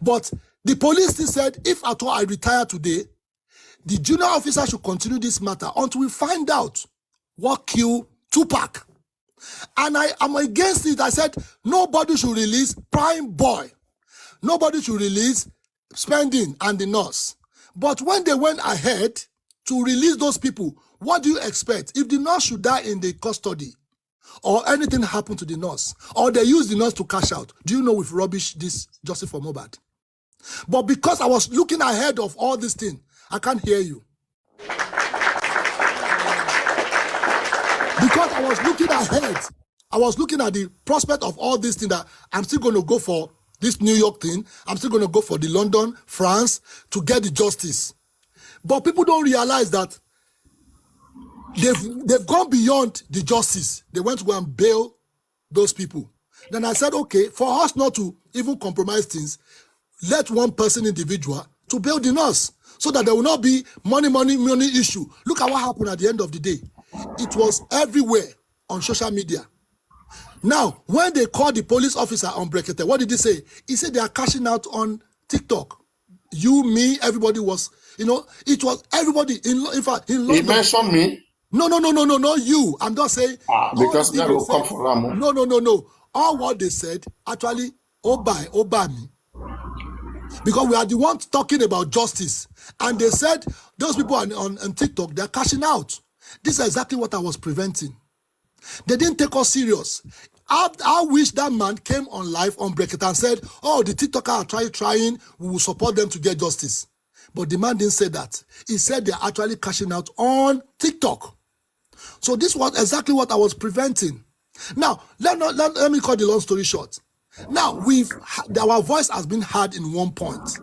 S2: But the police still said, if at all I retire today, the junior officer should continue this matter until we find out what killed Tupac. And I am against it. I said, nobody should release Prime Boy. Nobody should release Spending and the nurse. But when they went ahead to release those people, what do you expect? If the nurse should die in the custody, or anything happened to the nurse, or they use the nurse to cash out, do you know we've rubbished this justice for Mohbad? But because I was looking ahead of all this thing, I can't hear you. Because I was looking ahead, I was looking at the prospect of all this thing, that I'm still going to go for this New York thing, I'm still going to go for the London, France, to get the justice. But people don't realize that they've gone beyond the justice. They went to go and bail those people. Then I said, okay, for us not to even compromise things, let one person individual to bail the nurse, so that there will not be money issue. Look at what happened at the end of the day. It was everywhere on social media. Now, when they called the police officer on Brekete, what did he say? He said they are cashing out on TikTok. You, me, everybody was, it was everybody. In fact, in London.
S1: He mentioned me.
S2: No, not you. I'm just saying.
S1: Because that will come for Ramo.
S2: No. All what they said, actually, Oba me. Because we are the ones talking about justice. And they said, those people on TikTok, they're cashing out. This is exactly what I was preventing. They didn't take us serious. I wish that man came on live on Breakit and said, oh, the TikTokers are trying, we will support them to get justice. But the man didn't say that. He said they're actually cashing out on TikTok. So this was exactly what I was preventing. Now, let me cut the long story short. Now, our voice has been heard in one point.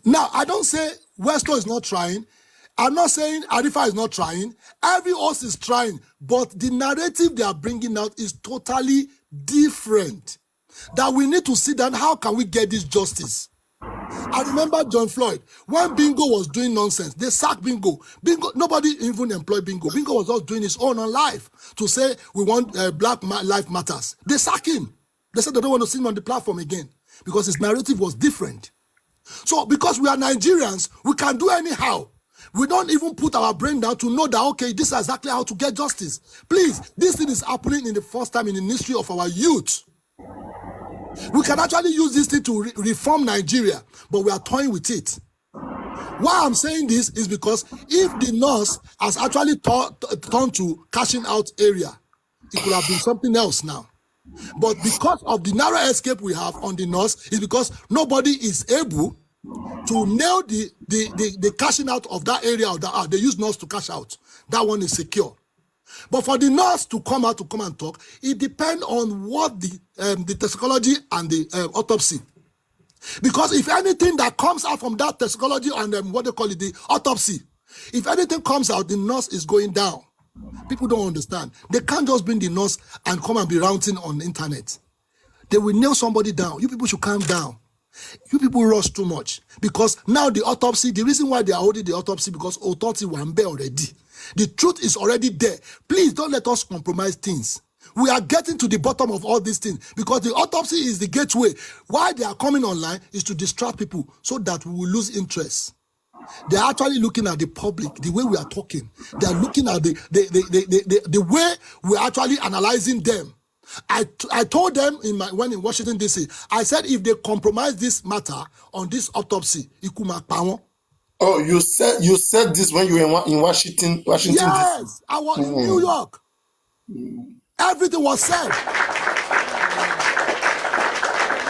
S2: Now, I don't say Westo is not trying. I'm not saying Arifa is not trying. Every host is trying. But the narrative they are bringing out is totally different. That we need to sit down, how can we get this justice? I remember John Floyd, when Bingo was doing nonsense, they sacked Bingo. Nobody even employed Bingo. Bingo was just doing his own on live to say, we want Black Lives Matters. They sacked him. They said they don't want to see him on the platform again because his narrative was different. So because we are Nigerians, we can do anyhow. We don't even put our brain down to know that, okay, this is exactly how to get justice. Please, this thing is happening in the first time in the history of our youth. We can actually use this thing to reform Nigeria, but we are toying with it. Why I'm saying this is because if the nurse has actually turned to cashing out area, it could have been something else now. But because of the narrow escape we have on the nurse, is because nobody is able to nail the cashing out of that area of that. They use nurse to cash out. That one is secure. But for the nurse to come and talk, it depends on what the toxicology and the autopsy. Because if anything that comes out from that toxicology and what they call it, the autopsy, if anything comes out, the nurse is going down. People don't understand. They can't just bring the nurse and come and be ranting on the internet. They will nail somebody down. You people should calm down. You people rush too much because now the autopsy, the reason why they are holding the autopsy because autopsy one bear already. The truth is already there. Please don't let us compromise things. We are getting to the bottom of all these things because the autopsy is the gateway. Why they are coming online is to distract people so that we will lose interest. They're actually looking at the public, the way we are talking. They're looking at the way we're actually analyzing them. I told them when in Washington DC, I said if they compromise this matter on this autopsy,
S1: oh, you said this when you were in Washington.
S2: Yes, I was in New York. Everything was said.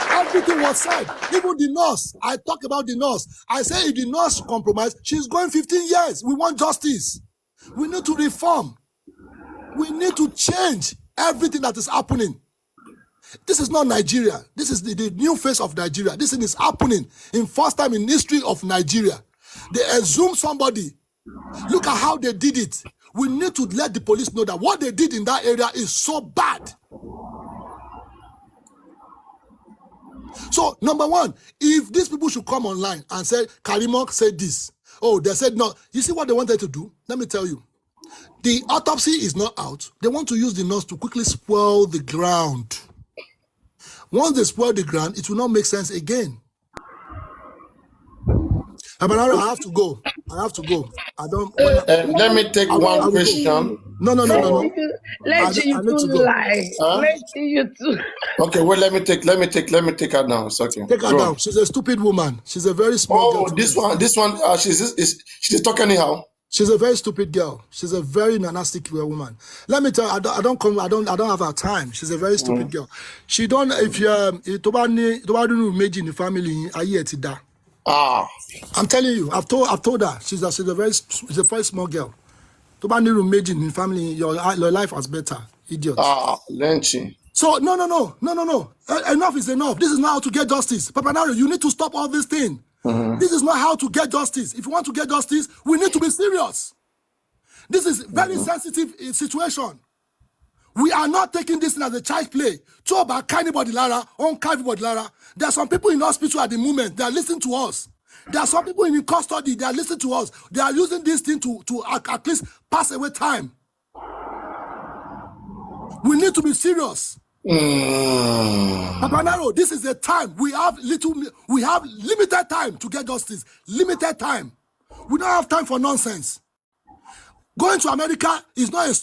S2: Everything was said. Even the nurse. I talk about the nurse. I say if the nurse compromise, she's going 15 years. We want justice. We need to reform. We need to change everything that is happening. This is not Nigeria. This is the new face of Nigeria. This thing is happening in first time in history of Nigeria. They assume somebody. Look at how they did it. We need to let the police know that what they did in that area is so bad. So, number one, if these people should come online and say, Karimok said this. Oh, they said no. You see what they wanted to do? Let me tell you. The autopsy is not out. They want to use the nurse to quickly spoil the ground. Once they spoil the ground, it will not make sense again. Abanaro, I have to go. I don't.
S1: Let me take one question.
S2: No.
S3: Let you too lie. Let you too.
S1: Okay, well, let me take her down. It's okay.
S2: Take her down. She's a stupid woman. She's a very small girl.
S1: Oh, this one. She's talking anyhow.
S2: She's a very stupid girl. She's a very nanastic woman. Let me tell you, I don't have her time. She's a very stupid girl. She don't. If you imagine the family, I'm telling you, I've told her she's a very small girl. To ban the imagine in family, your life was better, idiot.
S1: Lenchi.
S2: So no. Enough is enough. This is not how to get justice. Papariano, you need to stop all this thing. This is not how to get justice. If you want to get justice, we need to be serious. This is very sensitive situation. We are not taking this as a child play. There are some people in hospital at the moment, they are listening to us. There are some people in custody, they are listening to us. They are using this thing to at least pass away time. We need to be serious. Papariano, this is a time. We have limited time to get justice. Limited time. We don't have time for nonsense. Going to America is not a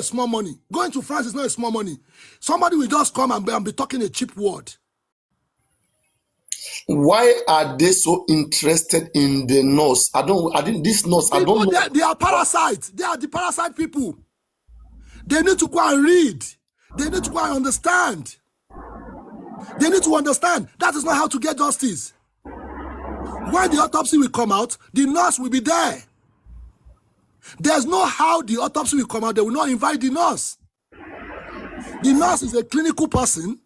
S2: small money. Going to France is not a small money. Somebody will just come and be talking a cheap word.
S1: Why are they so interested in the nurse? This nurse, I don't know.
S2: They are parasites. They are the parasite people. They need to go and read. They need to go and understand. They need to understand that is not how to get justice. When the autopsy will come out, the nurse will be there. There's no how the autopsy will come out. They will not invite the nurse. The nurse is a clinical person.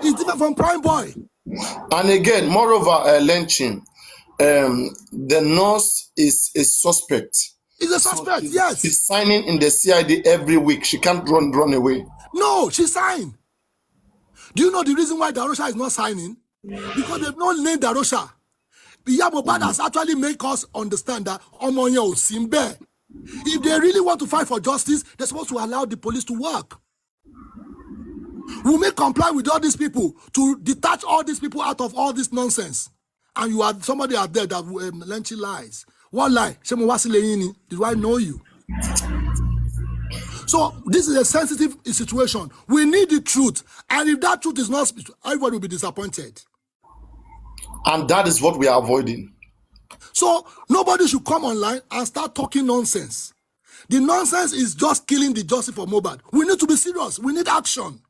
S2: It's different from prime boy.
S1: And again, moreover, Lenchi, the nurse is a suspect.
S2: Is a suspect, yes.
S1: She's signing in the CID every week. She can't run away.
S2: No, she signed. Do you know the reason why Darosha is not signing? Because they've not named Darosha. Mohbad has actually made us understand that Omonyo Simbe. If they really want to fight for justice, they're supposed to allow the police to work. We may comply with all these people to detach all these people out of all this nonsense. And you are somebody out there that Lenchi lies. One lie. Do I know you? So this is a sensitive situation. We need the truth. And if that truth is not, everybody will be disappointed.
S1: And that is what we are avoiding.
S2: So nobody should come online and start talking nonsense. The nonsense is just killing the justice for Mohbad. We need to be serious. We need action.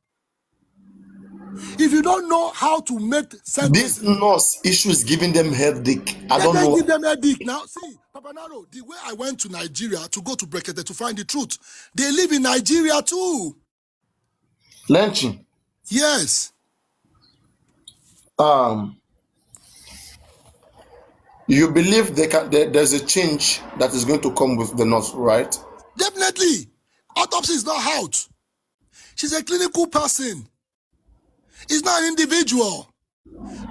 S2: If you don't know how to make sense,
S1: this nurse issue is giving them headache. I don't know.
S2: Give them headache now. See, Papariano, the way I went to Nigeria to go to Brekete to find the truth, they live in Nigeria too.
S1: Lenchi.
S2: Yes.
S1: You believe there's a change that is going to come with the nurse, right?
S2: Definitely. Immediately, autopsy is not out. She's a clinical person. It's not an individual.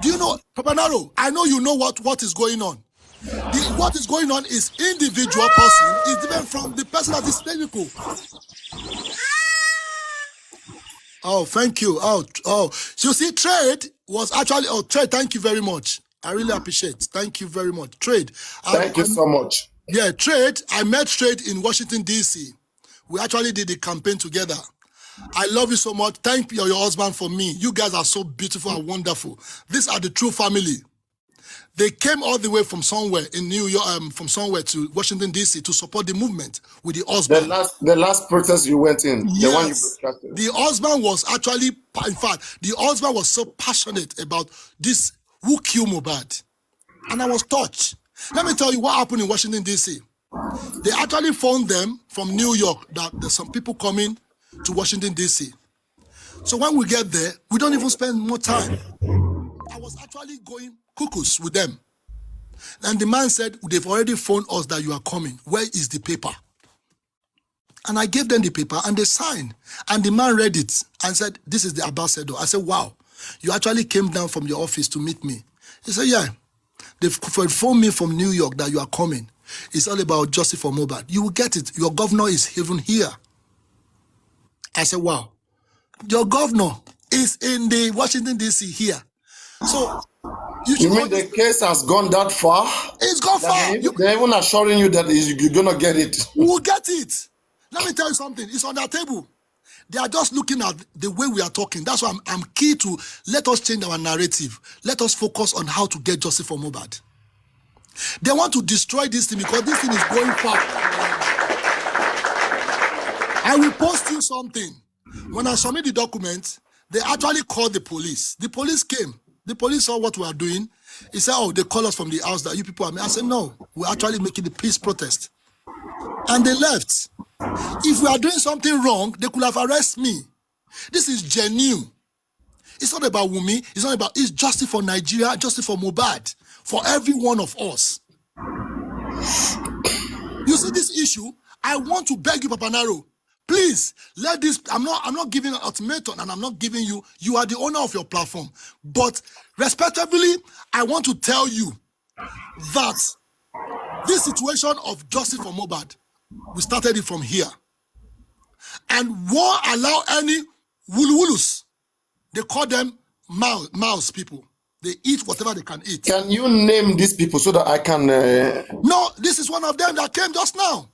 S2: Do you know, Papariano? I know you know what is going on. What is going on is individual person is different from the person that is clinical. Oh, thank you. Oh. So you see, Trade was actually, Trade, thank you very much. I really appreciate. Thank you very much. Trade.
S1: Thank you so much.
S2: Yeah, Trade. I met Trade in Washington, D.C. We actually did the campaign together. I love you so much. Thank you, your husband, for me. You guys are so beautiful and wonderful. These are the true family. They came all the way from somewhere in New York, from somewhere to Washington, D.C. to support the movement with the husband.
S1: The last protest you went in,
S2: yes,
S1: the one you broadcasted.
S2: The husband was actually, in fact, the husband was so passionate about this, who killed Mohbad. And I was touched. Let me tell you what happened in Washington, D.C. They actually phoned them from New York that there's some people coming to Washington, D.C. So when we get there, we don't even spend more time. I was actually going cuckoos with them. And the man said, they've already phoned us that you are coming. Where is the paper? And I gave them the paper and they signed. And the man read it and said, this is the ambassador. I said, wow, you actually came down from your office to meet me. He said, yeah, they've phoned me from New York that you are coming. It's all about justice for Mohbad. You will get it. Your governor is even here. I said, wow, your governor is in the Washington, D.C. here. So,
S1: you mean the case has gone that far?
S2: It's gone far.
S1: They're even assuring you that you're going to get it.
S2: We'll get it. Let me tell you something. It's on their table. They are just looking at the way we are talking. That's why I'm key to let us change our narrative. Let us focus on how to get justice for Mohbad. They want to destroy this thing because this thing is going far. I will post you something. When I submit the document, they actually called the police. The police came. The police saw what we are doing. He said, oh, they call us from the house that you people are. I said, no, we're actually making the peace protest. And they left. If we are doing something wrong, they could have arrested me. This is genuine. It's not about Wumi. It's not about, it's justice for Nigeria, justice for Mohbad, for every one of us. You see this issue? I want to beg you, Papariano, please, let this, I'm not giving an ultimatum and I'm not giving you, you are the owner of your platform. But respectively, I want to tell you that this situation of justice for Mohbad, we started it from here. And won't allow any wulu-wulus. They call them mouse people. They eat whatever they can eat.
S1: Can you name these people so that I can...
S2: No, this is one of them that came just now.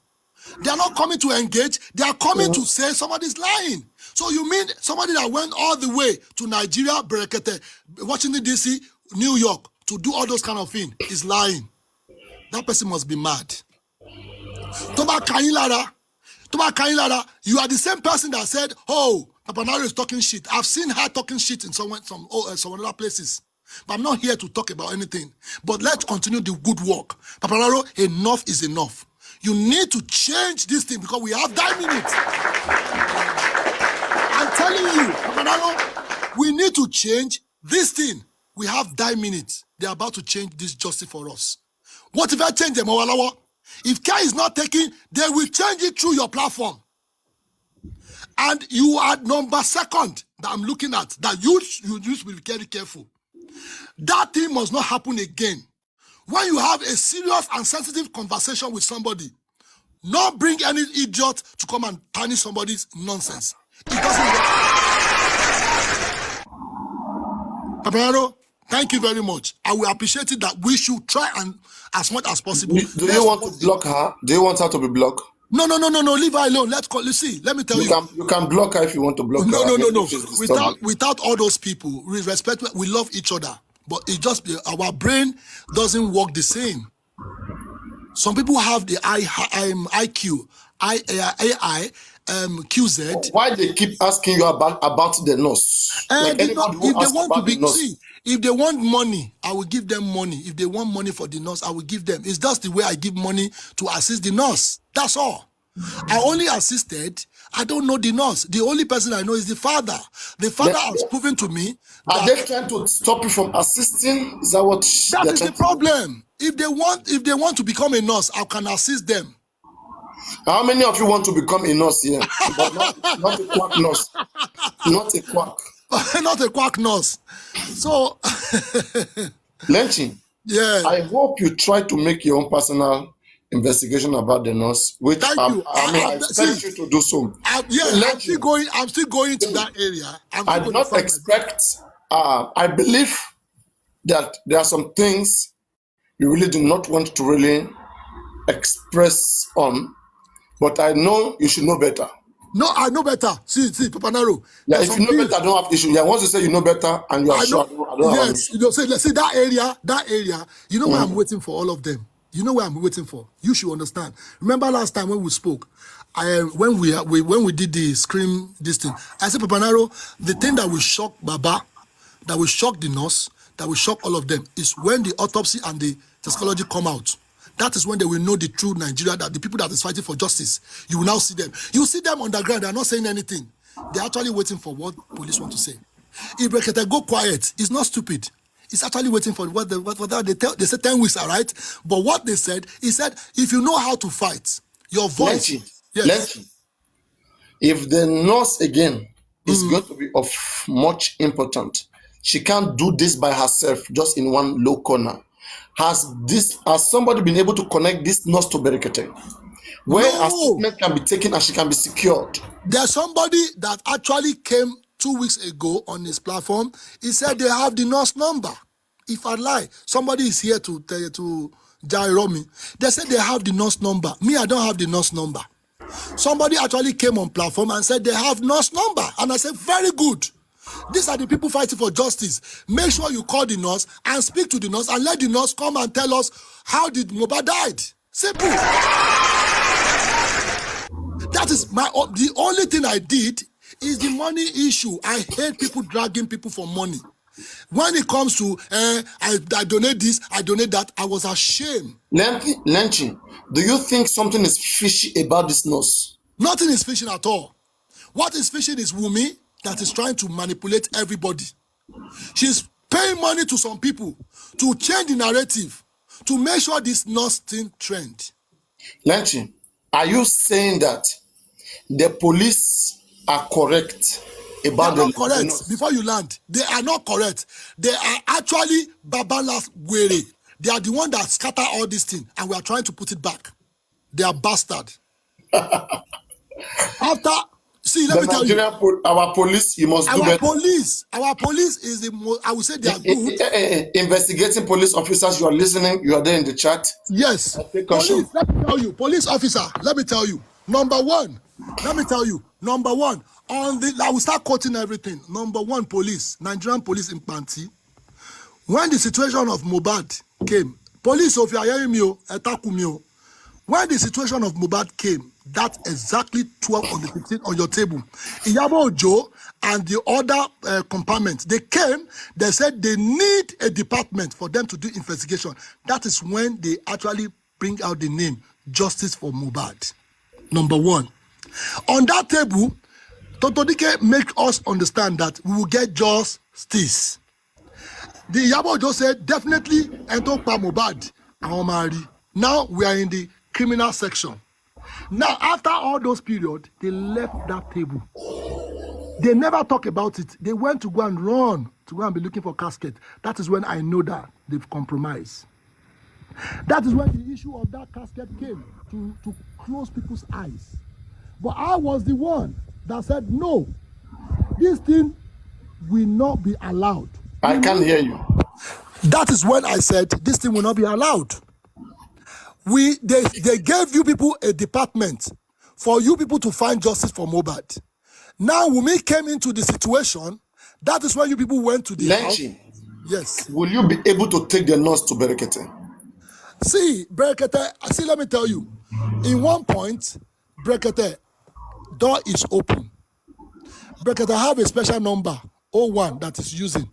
S2: They are not coming to engage. They are coming to say somebody's lying. So you mean somebody that went all the way to Nigeria, Berekete, Washington, D.C., New York, to do all those kind of things is lying. That person must be mad. Toba Kanilara, you are the same person that said, oh, Papariano is talking shit. I've seen her talking shit in some other places. But I'm not here to talk about anything. But let's continue the good work. Papariano, enough is enough. You need to change this thing because we have 9 minutes. I'm telling you, Papariano, we need to change this thing. We have 9 minutes. They're about to change this justice for us. What if I change them, Owalawa? If care is not taken, they will change it through your platform. And you are number second that I'm looking at, that you should be very careful. That thing must not happen again. When you have a serious and sensitive conversation with somebody, not bring any idiot to come and tarnish somebody's nonsense. It doesn't work. Papariano, thank you very much. I will appreciate it that we should try and as much as possible.
S1: Do you want to block her? Do you want her to be blocked?
S2: No. Leave her alone. Let's see. Let me tell you.
S1: You can block her if you want to block her.
S2: No. Without all those people, we respect. We love each other, but it just our brain doesn't work the same. Some people have the IQ, AI, QZ.
S1: Why they keep asking you about the nurse? Like
S2: if they want to be, see, if they want money, I will give them money. If they want money for the nurse, I will give them. It's just the way I give money to assist the nurse. That's all. I only assisted. I don't know the nurse. The only person I know is the father. The father has proven to me.
S1: Are they trying to stop you from assisting? Is that what?
S2: That is the problem. If they want to become a nurse, I can assist them.
S1: How many of you want to become a nurse here? But not a quack nurse. Not a quack.
S2: Not a quack nurse. So,
S1: Lenchi,
S2: yeah.
S1: I hope you try to make your own personal investigation about the nurse, which
S2: Thank you.
S1: I expect you to do so.
S2: I'm still going to that area.
S1: I do not expect. I believe that there are some things you really do not want to really express on, but I know you should know better.
S2: No, I know better. See, Papariano.
S1: Yeah, if you know better, I don't have issue. Yeah, once you say you know better and you are sure, I don't have
S2: yes, see that area, you know where I'm waiting for all of them. You know where I'm waiting for. You should understand. Remember last time when we spoke, when we did the scream this thing, I said, Papariano, the thing that will shock Baba, that will shock the nurse, that will shock all of them, is when the autopsy and the toxicology come out. That is when they will know the true Nigeria, that the people that is fighting for justice, you will now see them. You see them on the ground, they are not saying anything. They're actually waiting for what police want to say. If Brekete go quiet, it's not stupid. It's actually waiting for what they said 10 weeks, all right? But what they said, he said, if you know how to fight, your voice.
S1: Lenchi, if the nurse again is going to be of much importance, she can't do this by herself, just in one low corner. Has somebody been able to connect this nurse to Berekete, where a statement can be taken and she can be secured?
S2: There's somebody that actually came 2 weeks ago on his platform. He said they have the nurse number. If I lie, somebody is here to tell you to gyro me. They said they have the nurse number. Me, I don't have the nurse number. Somebody actually came on platform and said they have nurse number, and I said very good. These are the people fighting for justice. Make sure you call the nurse and speak to the nurse and let the nurse come and tell us how did Mohbad died. Simple. That is the only thing I did is the money issue. I hate people dragging people for money. When it comes to I donate this, I donate that, I was ashamed.
S1: Lenchi, do you think something is fishy about this nurse?
S2: Nothing is fishy at all. What is fishy is Wumi that is trying to manipulate everybody. She's paying money to some people to change the narrative, to make sure this nurse thing trend.
S1: Lenchi, are you saying that the police are correct about
S2: the correct? Before you land, they are not correct. They are actually Babala's Gwere. They are the one that scatter all this thing, and we are trying to put it back. They are bastard. After, see, let me tell you.
S1: Our police, you must do better.
S2: Our police is the most, I would say they are good.
S1: Investigating police officers, you are listening, you are there in the chat.
S2: Yes. Police, let me tell you, police officer, let me tell you. Number one, I will start quoting everything. Number one, police, Nigerian police in Panti. When the situation of Mohbad came, police, if you are hearing me, attack me. When the situation of Mohbad came, that exactly 12 on the 15 on your table. Iyabo Ojo and the other compartment, they came, they said they need a department for them to do investigation. That is when they actually bring out the name, Justice for Mohbad. Number one. On that table, Totodike make us understand that we will get justice. The Iyabo Ojo said, definitely enter Mohbad and Omari. Now we are in the criminal section. Now, after all those periods, they left that table. They never talk about it. They went to go and run, to go and be looking for casket. That is when I know that they've compromised. That is when the issue of that casket came, to close people's eyes. But I was the one that said, no, this thing will not be allowed.
S1: I can't hear you.
S2: That is when I said, this thing will not be allowed. They gave you people a department for you people to find justice for Mohbad. Now, when we came into the situation, that is when you people went to the
S1: Lenchi,
S2: house. Yes.
S1: Will you be able to take the nurse to Berekete?
S2: See, Berekete, let me tell you. In one point, Berekete, door is open. Berekete have a special number, 01, that is using.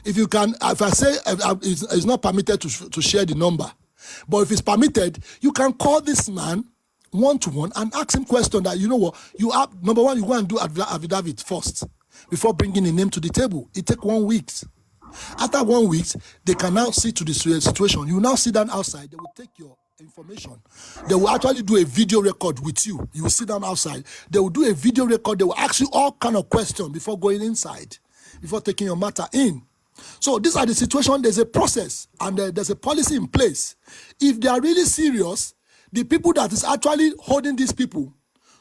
S2: If you can, if I say it's not permitted to share the number, but if it's permitted, you can call this man one-to-one and ask him question that, you know what, you have, number one, you go and do affidavit first before bringing a name to the table. It takes 1 week. After 1 week, they can now see to the situation. You now sit down outside, they will take your information, they will actually do a video record with you. You will sit down outside. They will do a video record. They will ask you all kind of questions before going inside, before taking your matter in. So these are the situations. There's a process and there's a policy in place. If they are really serious, the people that is actually holding these people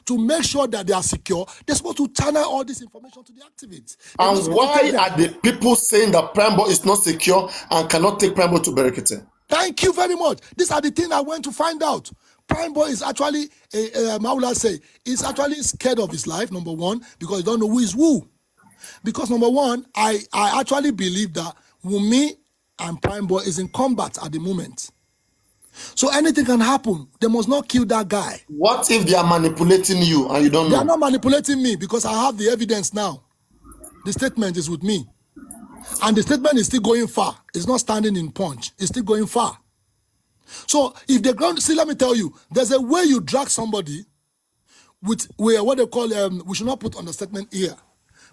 S2: to make sure that they are secure, they're supposed to channel all this information to the activists.
S1: And why are the people saying that Prime Boy is not secure and cannot take Prime Boy to Berekete?
S2: Thank you very much. These are the things I went to find out. Prime Boy is actually, he's actually scared of his life, number one, because he don't know who is who. Because number one, I actually believe that Wunmi and Prime Boy is in combat at the moment. So anything can happen. They must not kill that guy.
S1: What if they are manipulating you and you don't know?
S2: They are not manipulating me because I have the evidence now. The statement is with me. And the statement is still going far. It's not standing in punch. It's still going far. So if they're going to, see, let me tell you, there's a way you drag somebody with what they call, we should not put on the statement here.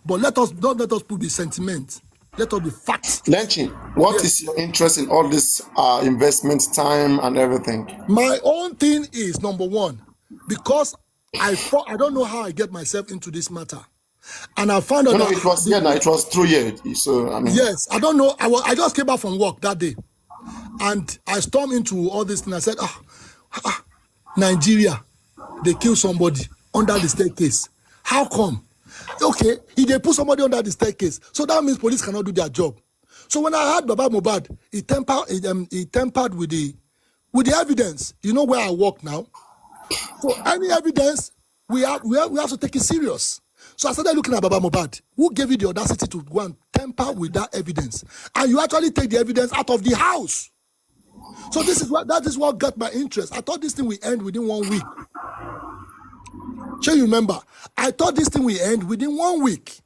S2: But don't let us put the sentiment. Let us be facts.
S1: Lenchi, what is your interest in all this investment time and everything?
S2: My own thing is, number one, because I don't know how I get myself into this matter. And I found out
S1: it was through here. So I mean,
S2: yes, I don't know. I just came back from work that day. And I stormed into all this and I said, Nigeria, they killed somebody under the staircase. How come? Okay, if they put somebody under the staircase, so that means police cannot do their job. So when I heard Baba Mohbad, he tempered with the evidence. You know where I work now. So any evidence, we have to take it serious. So I started looking at Baba Mohbad. Who gave you the audacity to go and temper with that evidence? And you actually take the evidence out of the house. So that is what got my interest. I thought this thing will end within 1 week. Sure, you remember? I thought this thing will end within 1 week.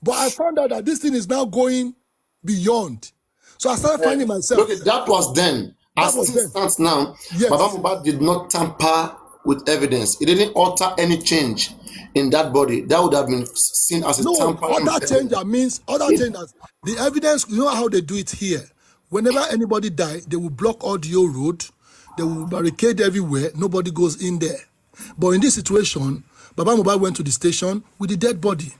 S2: But I found out that this thing is now going beyond. So I started finding myself.
S1: Look, that was then. As it stands now, yes. Baba Mohbad did not tamper with evidence. It didn't alter any change in that body. That would have been seen as a tampering.
S2: Other change means the evidence, you know how they do it here. Whenever anybody dies, they will block all the old road. They will barricade everywhere. Nobody goes in there. But in this situation, Baba Mohbad went to the station with the dead body.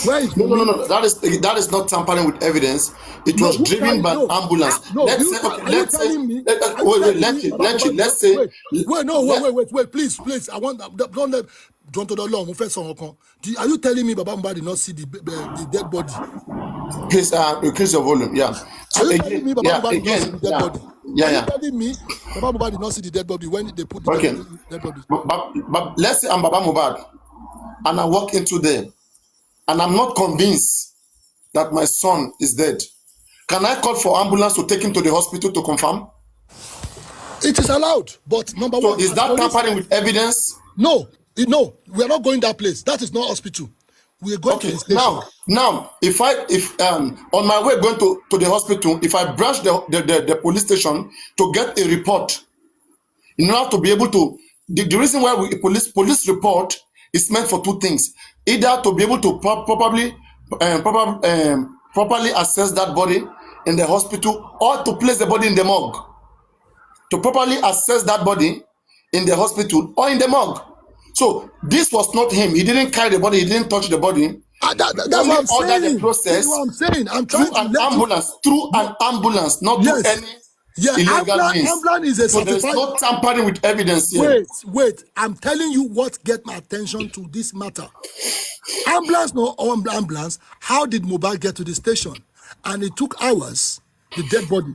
S2: Where is
S1: no. That is not tampering with evidence. It was driven by ambulance.
S2: Wait, please. I want don't are you telling me Baba Mohbad did not see the dead body?
S1: Please, increase your volume. Yeah.
S2: So are you telling me Baba Mohbad did not see the dead body? Are you telling me Baba Mohbad did not see the dead body when they put the dead body?
S1: But let's say I'm Baba Mohbad and I walk into there and I'm not convinced that my son is dead. Can I call for ambulance to take him to the hospital to confirm?
S2: It is allowed, but number one.
S1: So is that tampering with evidence?
S2: No, we are not going that place. That is not hospital. We are going to the station.
S1: Now, if on my way going to the hospital, if I branch the police station to get a report, in order to be able to, the reason why police report is meant for two things: either to be able to properly assess that body in the hospital, or to place the body in the morgue. To properly assess that body in the hospital or in the morgue. So this was not him. He didn't carry the body. He didn't touch the body.
S2: That's what I'm saying.
S1: The process.
S2: That's what I'm saying. I'm trying
S1: through an ambulance, not through any illegal means.
S2: Ambulance is a
S1: so there's no tampering with evidence
S2: here. Wait. I'm telling you what get my attention to this matter. Ambulance. How did Mohbad get to the station? And it took hours. The dead body.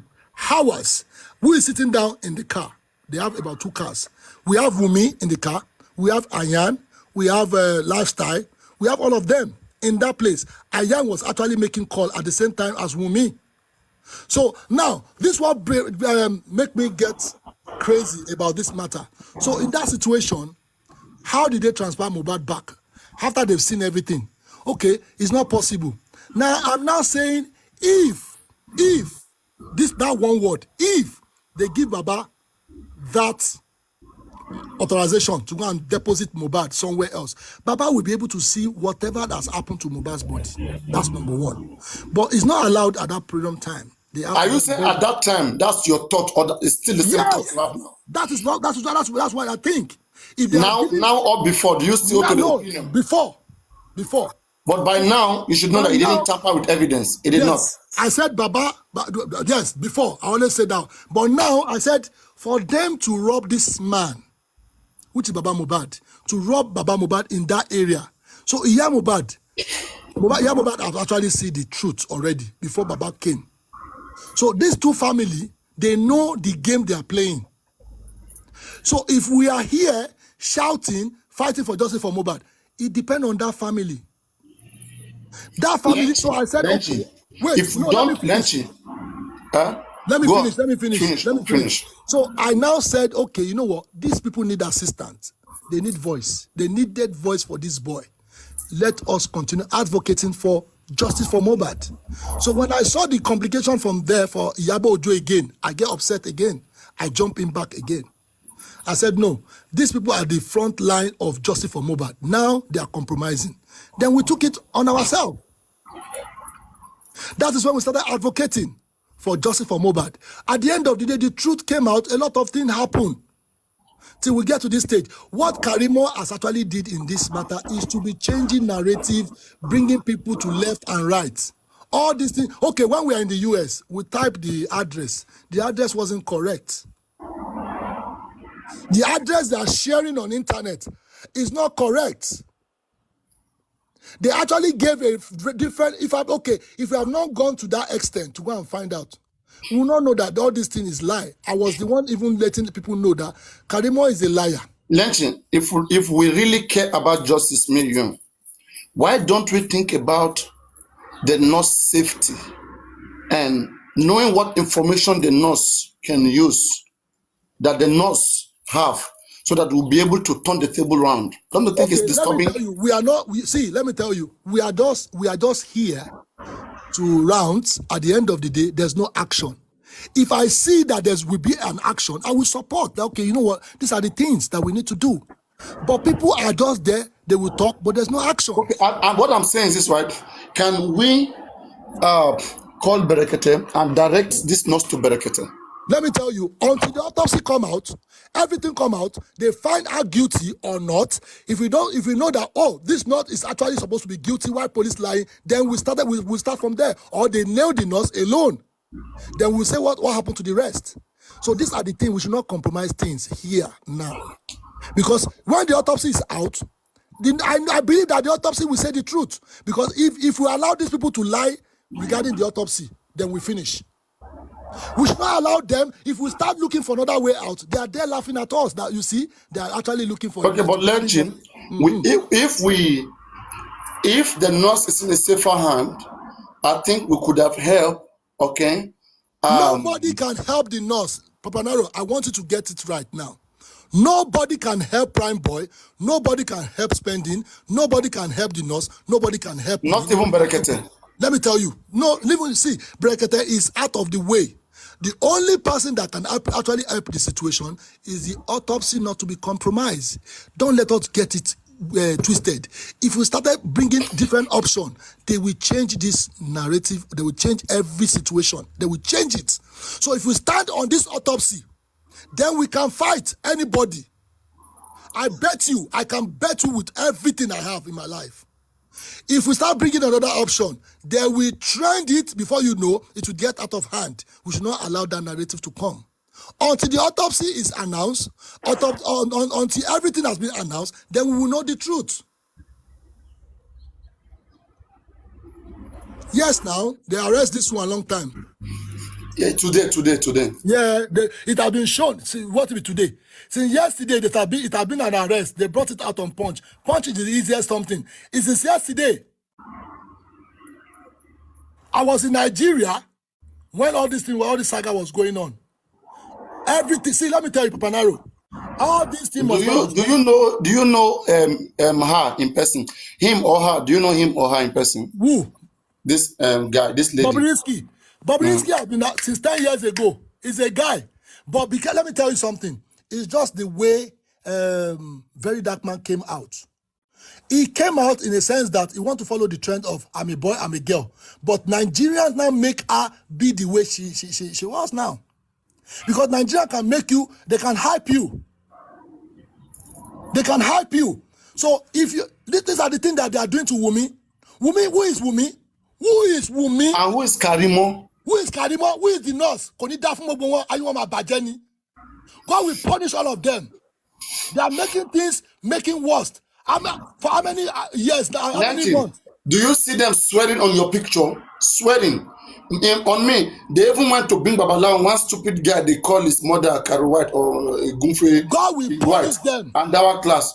S2: Hours. Who is sitting down in the car? They have about 2 cars. We have Wunmi in the car. We have Ayan. We have Lifestyle. We have all of them in that place. Ayan was actually making call at the same time as Wunmi. So now, this what make me get crazy about this matter. So in that situation, how did they transfer Mohbad back? After they've seen everything. Okay, it's not possible. Now, I'm now saying if that one word, if they give Baba that authorization to go and deposit Mohbad somewhere else, Baba will be able to see whatever that's happened to Mohbad's body. That's number one. But it's not allowed at that period of time.
S1: Are you saying at that time that's your thought, or it's still the same thought you have now?
S2: That is not. That's what I think. If
S1: now or before, do you still to the opinion?
S2: Before.
S1: But by now, you should know that he didn't tamper with evidence. He did not.
S2: I said, Baba, yes, before. I always said that. But now, I said, for them to rob this man, which is Baba Mohbad, to rob Baba Mohbad in that area. So, Iya Mohbad have actually seen the truth already before Baba came. So, these two families, they know the game they are playing. So, if we are here shouting, fighting for justice for Mohbad, it depends on that family. That family, Lenchi, so I said,
S1: Lenchi,
S2: okay, wait,
S1: if you don't, Lenchi,
S2: let me finish. So I now said, okay, you know what? These people need assistance. They need voice. They needed voice for this boy. Let us continue advocating for justice for Mohbad. So when I saw the complication from there for Iyabo Ojo again, I get upset again. I jump in back again. I said, no, these people are the front line of justice for Mohbad. Now they are compromising. Then we took it on ourselves. That is when we started advocating for justice for Mohbad. At the end of the day, the truth came out. A lot of things happened till we get to this stage. What Karimo has actually did in this matter is to be changing narrative, bringing people to left and right. All these things. Okay, when we are in the US, we type the address. The address wasn't correct. The address they are sharing on internet is not correct. They actually gave a different, if we have not gone to that extent to go and find out, we will not know that all this thing is lie. I was the one even letting the people know that Karimo is a liar.
S1: Lenchi, if we really care about justice million, why don't we think about the nurse safety and knowing what information the nurse can use, that the nurse have, so that we'll be able to turn the table around? Don't you think it's disturbing?
S2: Let me tell you, let me tell you, we are just here to rounds. At the end of the day, there's no action. If I see that there will be an action, I will support that. Okay, you know what? These are the things that we need to do. But people are just there, they will talk, but there's no action.
S1: Okay, and what I'm saying is this, right? Can we call Berekete and direct this nurse to Berekete?
S2: Let me tell you, until the autopsy come out, everything come out, they find her guilty or not. If we know that, oh, this nurse is actually supposed to be guilty, why police lying, then we'll start from there. Or they nail the nurse alone. Then we'll say what happened to the rest. So these are the things, we should not compromise things here now. Because when the autopsy is out, I believe that the autopsy will say the truth. Because if we allow these people to lie regarding the autopsy, then we finish. We should not allow them. If we start looking for another way out, they are there laughing at us. That you see, they are actually looking for.
S1: Okay, but Lenchi, if the nurse is in a safer hand, I think we could have helped. Okay.
S2: Nobody can help the nurse, Papariano. I want you to get it right now. Nobody can help Prime Boy. Nobody can help Spending. Nobody can help the nurse. Nobody can help.
S1: Not even Berekete.
S2: Let me tell you. No, see, Berekete is out of the way. The only person that can actually help the situation is the autopsy not to be compromised. Don't let us get it twisted. If we started bringing different options, they will change this narrative. They will change every situation. They will change it. So if we stand on this autopsy, then we can fight anybody. I can bet you with everything I have in my life. If we start bringing another option, they will trend it before you know it will get out of hand. We should not allow that narrative to come. Until the autopsy is announced, until everything has been announced, then we will know the truth. Yes, now, they arrest this one a long time.
S1: Yeah, today.
S2: Yeah, it has been shown. See, what will be today? Since yesterday, it has been an arrest. They brought it out on Punch. Punch is the easiest something. It's since yesterday. I was in Nigeria when all this saga was going on. Everything. See, let me tell you, Papariano. All these things.
S1: Do you know her in person? Him or her? Do you know him or her in person?
S2: Who?
S1: This guy, this lady.
S2: Bobrisky has been out since 10 years ago. He's a guy. But because, let me tell you something. It's just the way Very Dark Man came out. he came out in a sense that he want to follow the trend of I'm a boy, I'm a girl. But Nigerians now make her be the way she was now. Because Nigeria can make you, they can hype you. They can hype you. So if you, these are the things that they are doing to Wumi. Wumi, who is Wumi? Who is Wumi?
S1: And who is Karimo?
S2: Who is Karimo? Who is the nurse? God will punish all of them. They are making things, making worse. For how many years now? How many months?
S1: Do you see them swearing on your picture? Swearing. On me, they even went to bring Babalawo, one stupid guy they call his mother Karu White or Gumfe
S2: God will punish them.
S1: And our class.